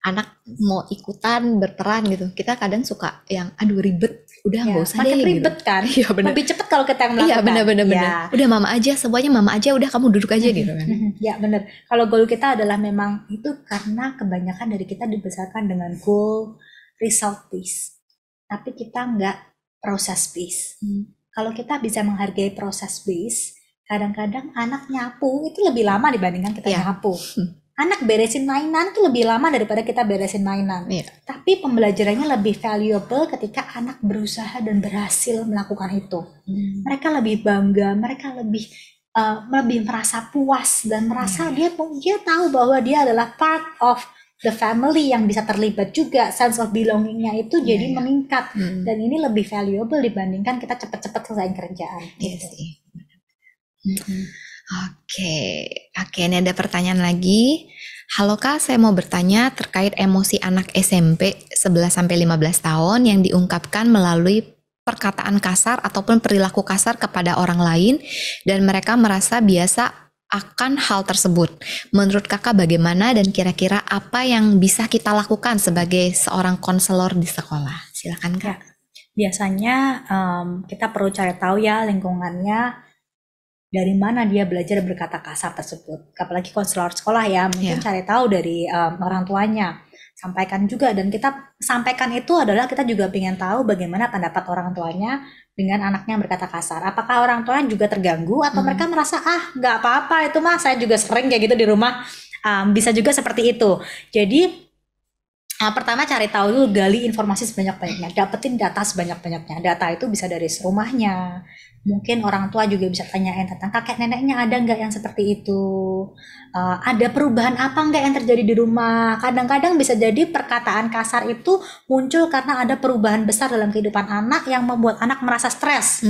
anak mau ikutan berperan gitu, kita kadang suka yang aduh ribet, udah nggak usah makin deh ribet gitu. kan. Iya benar. Lebih cepat kalau kita yang melakukan. Iya benar. Ya. Udah mama aja, semuanya mama aja, udah kamu duduk aja gitu kan. Ya benar. Kalau goal kita adalah memang itu karena kebanyakan dari kita dibesarkan dengan goal result based, tapi kita nggak proses based. Kalau kita bisa menghargai proses based, kadang-kadang anak nyapu itu lebih lama dibandingkan kita nyapu. Anak beresin mainan itu lebih lama daripada kita beresin mainan. Tapi pembelajarannya lebih valuable ketika anak berusaha dan berhasil melakukan itu. Mereka lebih bangga, mereka lebih merasa puas dan merasa dia tahu bahwa dia adalah part of the family yang bisa terlibat juga. Sense of belongingnya itu jadi meningkat. Dan ini lebih valuable dibandingkan kita cepat-cepat selesai kerjaan. Iya sih. Oke, ini ada pertanyaan lagi. Halo Kak, saya mau bertanya terkait emosi anak SMP 11-15 tahun yang diungkapkan melalui perkataan kasar ataupun perilaku kasar kepada orang lain dan mereka merasa biasa akan hal tersebut. Menurut Kakak bagaimana dan kira-kira apa yang bisa kita lakukan sebagai seorang konselor di sekolah? Silakan Kak. Biasanya kita perlu cari tahu ya lingkungannya, dari mana dia belajar berkata kasar tersebut. Apalagi konselor sekolah ya, mungkin cari tahu dari orang tuanya. Sampaikan juga, dan kita sampaikan itu adalah kita juga ingin tahu bagaimana pendapat orang tuanya dengan anaknya yang berkata kasar. Apakah orang tuanya juga terganggu atau mereka merasa nggak apa-apa itu mah saya juga sering kayak gitu di rumah. Bisa juga seperti itu. Jadi pertama cari tahu dulu, gali informasi sebanyak-banyaknya, dapetin data sebanyak-banyaknya. Data itu bisa dari rumahnya, mungkin orang tua juga bisa tanyain tentang kakek neneknya ada nggak yang seperti itu, ada perubahan apa nggak yang terjadi di rumah. Kadang-kadang bisa jadi perkataan kasar itu muncul karena ada perubahan besar dalam kehidupan anak yang membuat anak merasa stres.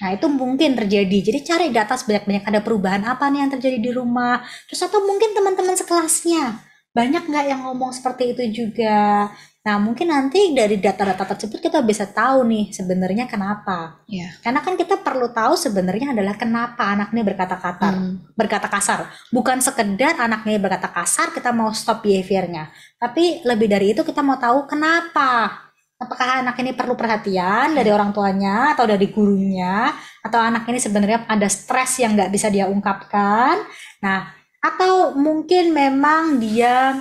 Nah itu mungkin terjadi. Jadi cari data sebanyak-banyak, ada perubahan apa nih yang terjadi di rumah. Terus atau mungkin teman-teman sekelasnya banyak nggak yang ngomong seperti itu juga. Nah mungkin nanti dari data-data tersebut kita bisa tahu nih sebenarnya kenapa. Karena kan kita perlu tahu sebenarnya adalah kenapa anaknya berkata kasar. Bukan sekedar anaknya berkata kasar kita mau stop behaviornya, tapi lebih dari itu kita mau tahu kenapa. Apakah anak ini perlu perhatian dari orang tuanya atau dari gurunya, atau anak ini sebenarnya ada stres yang nggak bisa dia ungkapkan. Nah atau mungkin memang dia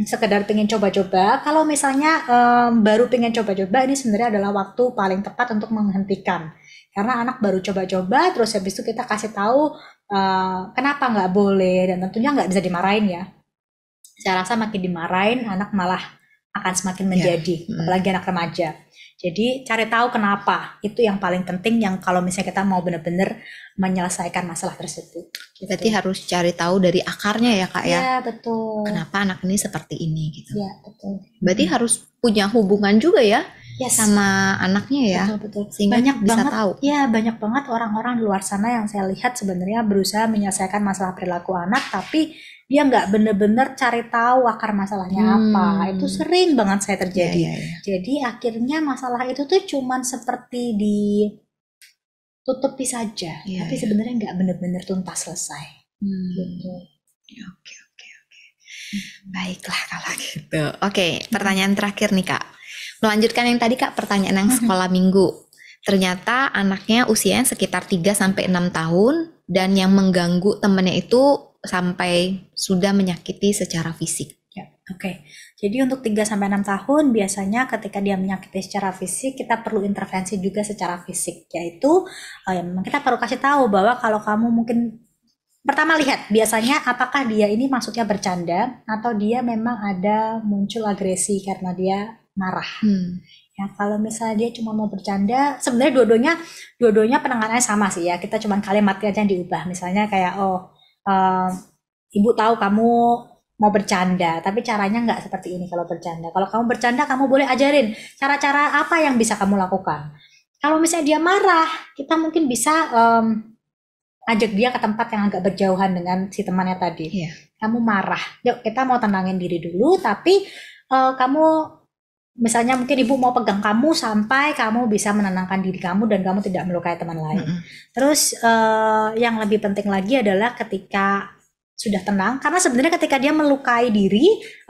sekedar pengen coba-coba. Kalau misalnya baru pengen coba-coba, ini sebenarnya adalah waktu paling tepat untuk menghentikan. Karena anak baru coba-coba, terus habis itu kita kasih tahu kenapa nggak boleh, dan tentunya nggak bisa dimarahin ya. Saya rasa makin dimarahin, anak malah akan semakin menjadi, apalagi anak remaja. Jadi cari tahu kenapa, itu yang paling penting, yang kalau misalnya kita mau benar-benar menyelesaikan masalah tersebut. Berarti harus cari tahu dari akarnya ya Kak ya? Iya betul. Kenapa anak ini seperti ini gitu? Iya betul. Berarti harus punya hubungan juga ya sama anaknya ya? Betul. Sehingga banyak bisa banget, tahu. Ya banyak banget orang-orang di luar sana yang saya lihat sebenarnya berusaha menyelesaikan masalah perilaku anak, tapi dia nggak bener-bener cari tahu akar masalahnya apa. Itu sering banget saya terjadi. Jadi akhirnya masalah itu tuh cuman seperti ditutupi saja, tapi sebenarnya nggak bener-bener tuntas selesai. Gitu. Oke. Baiklah kalau gitu. Oke, pertanyaan terakhir nih Kak. Melanjutkan yang tadi Kak, pertanyaan yang sekolah minggu. Ternyata anaknya usianya sekitar 3-6 tahun dan yang mengganggu temannya itu sampai sudah menyakiti secara fisik. Oke. Jadi untuk 3-6 tahun biasanya ketika dia menyakiti secara fisik, kita perlu intervensi juga secara fisik, yaitu kita perlu kasih tahu bahwa kalau kamu mungkin pertama lihat biasanya apakah dia ini maksudnya bercanda atau dia memang ada muncul agresi karena dia marah. Ya kalau misalnya dia cuma mau bercanda, sebenarnya dua-duanya penanganannya sama sih ya. Kita cuma kalimatnya aja yang diubah. Misalnya kayak ibu tahu kamu mau bercanda, tapi caranya nggak seperti ini kalau bercanda. Kalau kamu bercanda, kamu boleh ajarin cara-cara apa yang bisa kamu lakukan. Kalau misalnya dia marah, kita mungkin bisa ajak dia ke tempat yang agak berjauhan dengan si temannya tadi. Kamu marah, yuk kita mau tenangin diri dulu, tapi kamu misalnya mungkin ibu mau pegang kamu sampai kamu bisa menenangkan diri kamu dan kamu tidak melukai teman lain. Terus yang lebih penting lagi adalah ketika sudah tenang, karena sebenarnya ketika dia melukai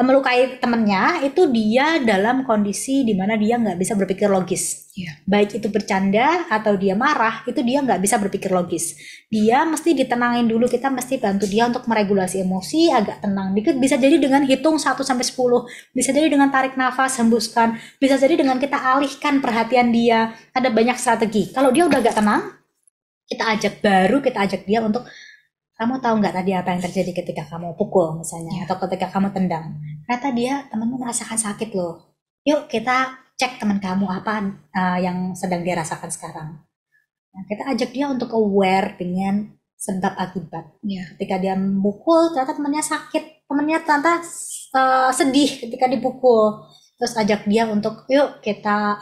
melukai temannya, itu dia dalam kondisi di mana dia nggak bisa berpikir logis. Baik itu bercanda atau dia marah, itu dia nggak bisa berpikir logis. Dia mesti ditenangin dulu, kita mesti bantu dia untuk meregulasi emosi, agak tenang dikit. Bisa jadi dengan hitung 1-10, bisa jadi dengan tarik nafas, hembuskan, bisa jadi dengan kita alihkan perhatian dia. Ada banyak strategi. Kalau dia udah agak tenang, kita ajak dia untuk, kamu tahu nggak tadi apa yang terjadi ketika kamu pukul misalnya, atau ketika kamu tendang? Ternyata temanmu merasakan sakit loh. Yuk kita cek teman kamu apa yang sedang dia rasakan sekarang. Nah, kita ajak dia untuk aware dengan sebab akibat. Ketika dia mukul, ternyata temannya sakit, temannya ternyata sedih ketika dipukul. Terus ajak dia untuk, yuk kita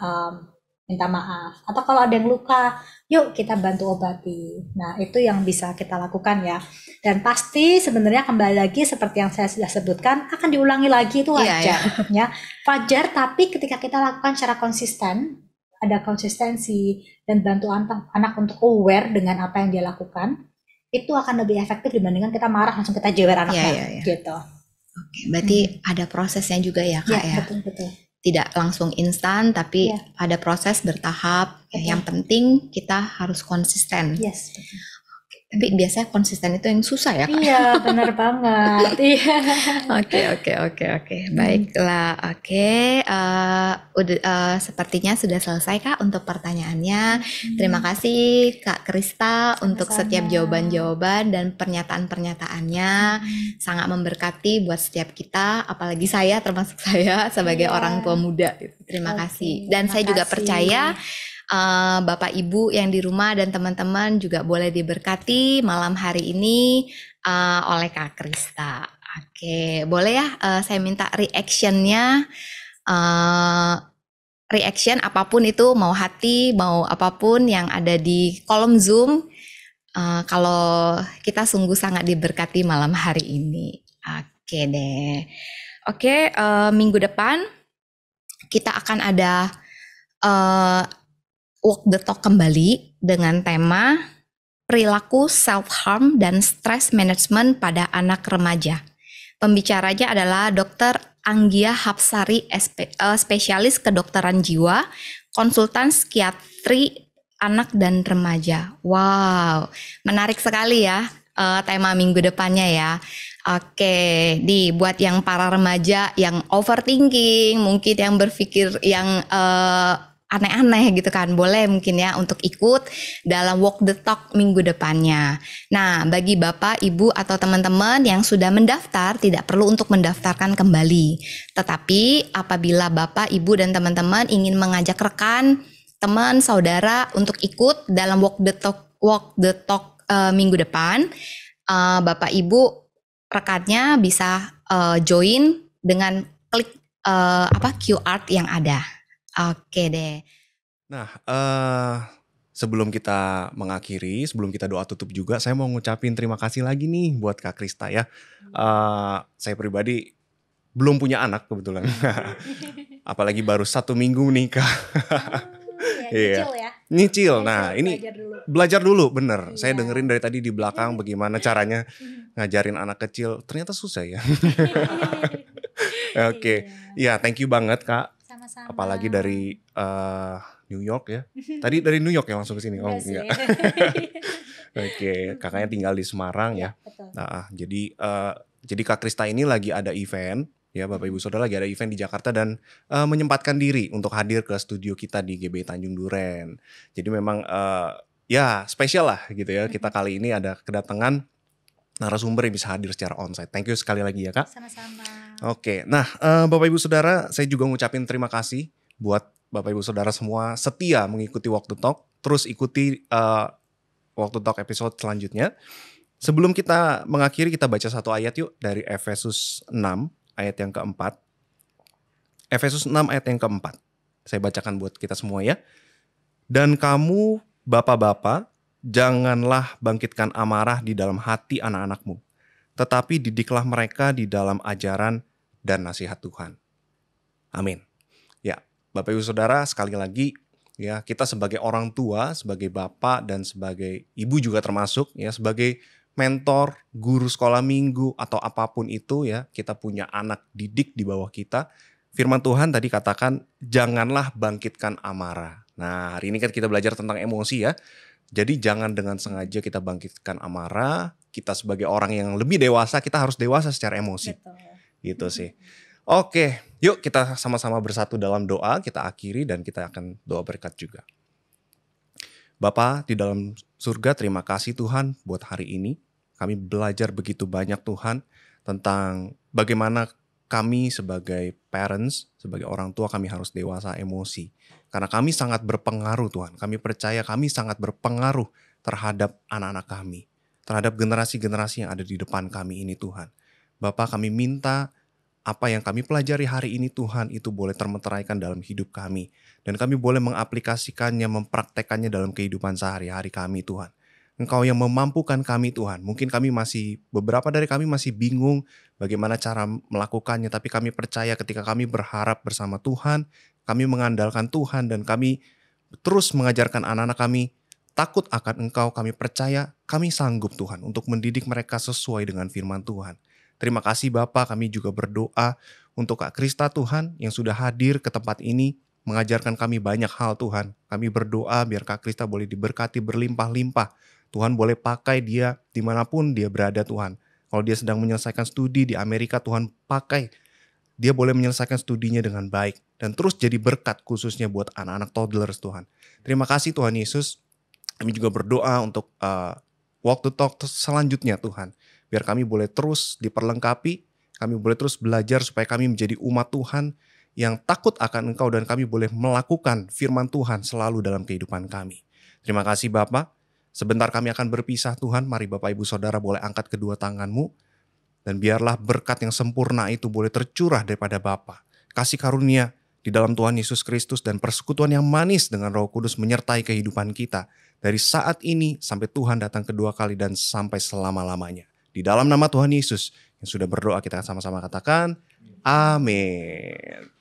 minta maaf. Atau kalau ada yang luka, yuk kita bantu obati. Nah, itu yang bisa kita lakukan ya. Dan pasti sebenarnya kembali lagi seperti yang saya sudah sebutkan, akan diulangi lagi, itu wajar. Ya, wajar, tapi ketika kita lakukan secara konsisten, ada konsistensi dan bantu anak untuk aware dengan apa yang dia lakukan, itu akan lebih efektif dibandingkan kita marah langsung kita jewer anaknya. Gitu. Oke, berarti ada prosesnya juga ya Kak ya? Betul. Tidak langsung instan, tapi ada proses bertahap. Yang penting kita harus konsisten. Yes, betul. Tapi biasanya konsisten itu yang susah ya Kak? Iya, benar banget. Iya. Oke. Baiklah. Oke. Sepertinya sudah selesai Kak untuk pertanyaannya. Terima kasih Kak Krista untuk setiap jawaban-jawaban dan pernyataan-pernyataannya. Sangat memberkati buat setiap kita, apalagi saya, termasuk saya sebagai orang tua muda. Terima kasih. Dan saya juga percaya Bapak Ibu yang di rumah dan teman-teman juga boleh diberkati malam hari ini oleh Kak Krista. Oke, boleh ya saya minta reaction-nya, reaction apapun itu, mau hati, mau apapun yang ada di kolom Zoom. Kalau kita sungguh sangat diberkati malam hari ini. Oke deh. Oke, minggu depan kita akan ada Walk the Talk kembali dengan tema perilaku self-harm dan stress management pada anak remaja. Pembicaranya adalah Dr. Anggia Hapsari, spesialis kedokteran jiwa, konsultan psikiatri anak dan remaja. Wow, menarik sekali ya tema minggu depannya ya. Oke, buat yang para remaja yang overthinking, mungkin yang berpikir yang aneh-aneh gitu kan, boleh mungkin ya untuk ikut dalam Walk the Talk minggu depannya. Nah, bagi Bapak, Ibu atau teman-teman yang sudah mendaftar, tidak perlu untuk mendaftarkan kembali. Tetapi apabila Bapak, Ibu dan teman-teman ingin mengajak rekan, teman, saudara untuk ikut dalam Walk the Talk minggu depan, Bapak, Ibu rekannya bisa join dengan klik QR yang ada. Oke deh. Nah, sebelum kita mengakhiri, sebelum kita doa tutup juga, saya mau ngucapin terima kasih lagi nih buat Kak Krista ya. Saya pribadi belum punya anak kebetulan, apalagi baru 1 minggu menikah. Nyicil ya. Nyicil. Nah, ini belajar dulu bener. Saya dengerin dari tadi di belakang bagaimana caranya ngajarin anak kecil. Ternyata susah ya. Oke, ya thank you banget Kak. Sama-sama. Apalagi dari New York ya. Tadi dari New York ya langsung ke sini. Oh enggak. Oke, kakaknya tinggal di Semarang ya. Betul. Nah, jadi Kak Krista ini lagi ada event ya, Bapak Ibu Saudara lagi ada event di Jakarta dan menyempatkan diri untuk hadir ke studio kita di GB Tanjung Duren. Jadi memang ya spesial lah gitu ya. Kita kali ini ada kedatangan narasumber yang bisa hadir secara onsite. Thank you sekali lagi ya Kak. Sama-sama. Oke, nah Bapak Ibu Saudara, saya juga ngucapin terima kasih buat Bapak Ibu Saudara semua setia mengikuti Walk the Talk. Terus ikuti Walk the Talk episode selanjutnya. Sebelum kita mengakhiri, kita baca satu ayat yuk dari Efesus 6 ayat yang keempat. Efesus 6 ayat yang keempat. Saya bacakan buat kita semua ya. Dan kamu bapak-bapak, janganlah bangkitkan amarah di dalam hati anak-anakmu, tetapi didiklah mereka di dalam ajaran dan nasihat Tuhan. Amin. Ya, Bapak Ibu Saudara, sekali lagi ya, kita sebagai orang tua, sebagai bapak dan sebagai ibu juga termasuk ya, sebagai mentor, guru sekolah minggu, atau apapun itu ya, kita punya anak didik di bawah kita. Firman Tuhan tadi katakan, janganlah bangkitkan amarah. Nah, hari ini kan kita belajar tentang emosi ya. Jadi jangan dengan sengaja kita bangkitkan amarah. Kita sebagai orang yang lebih dewasa, kita harus dewasa secara emosi. Betul. Gitu sih. Oke, yuk kita sama-sama bersatu dalam doa. Kita akhiri dan kita akan doa berkat juga. Bapa di dalam surga, terima kasih Tuhan buat hari ini. Kami belajar begitu banyak Tuhan tentang bagaimana kami sebagai parents, sebagai orang tua kami harus dewasa emosi. Karena kami sangat berpengaruh Tuhan. Kami percaya kami sangat berpengaruh terhadap anak-anak kami. Terhadap generasi-generasi yang ada di depan kami ini Tuhan. Bapak, kami minta apa yang kami pelajari hari ini Tuhan itu boleh termeteraikan dalam hidup kami. Dan kami boleh mengaplikasikannya, mempraktekannya dalam kehidupan sehari-hari kami Tuhan. Engkau yang memampukan kami Tuhan. Mungkin beberapa dari kami masih bingung bagaimana cara melakukannya. Tapi kami percaya ketika kami berharap bersama Tuhan, kami mengandalkan Tuhan dan kami terus mengajarkan anak-anak kami takut akan Engkau. Kami percaya kami sanggup Tuhan untuk mendidik mereka sesuai dengan firman Tuhan. Terima kasih Bapa, kami juga berdoa untuk Kak Krista Tuhan yang sudah hadir ke tempat ini, mengajarkan kami banyak hal Tuhan. Kami berdoa biar Kak Krista boleh diberkati berlimpah-limpah. Tuhan boleh pakai dia dimanapun dia berada Tuhan. Kalau dia sedang menyelesaikan studi di Amerika, Tuhan pakai. Dia boleh menyelesaikan studinya dengan baik. Dan terus jadi berkat khususnya buat anak-anak toddlers Tuhan. Terima kasih Tuhan Yesus. Kami juga berdoa untuk Walk the Talk selanjutnya Tuhan. Biar kami boleh terus diperlengkapi, kami boleh terus belajar supaya kami menjadi umat Tuhan yang takut akan Engkau dan kami boleh melakukan firman Tuhan selalu dalam kehidupan kami. Terima kasih Bapak. Sebentar kami akan berpisah Tuhan. Mari Bapak Ibu Saudara boleh angkat kedua tanganmu. Dan biarlah berkat yang sempurna itu boleh tercurah daripada Bapa. Kasih karunia di dalam Tuhan Yesus Kristus dan persekutuan yang manis dengan Roh Kudus menyertai kehidupan kita. Dari saat ini sampai Tuhan datang kedua kali dan sampai selama-lamanya. Di dalam nama Tuhan Yesus yang sudah berdoa kita sama-sama katakan, amin.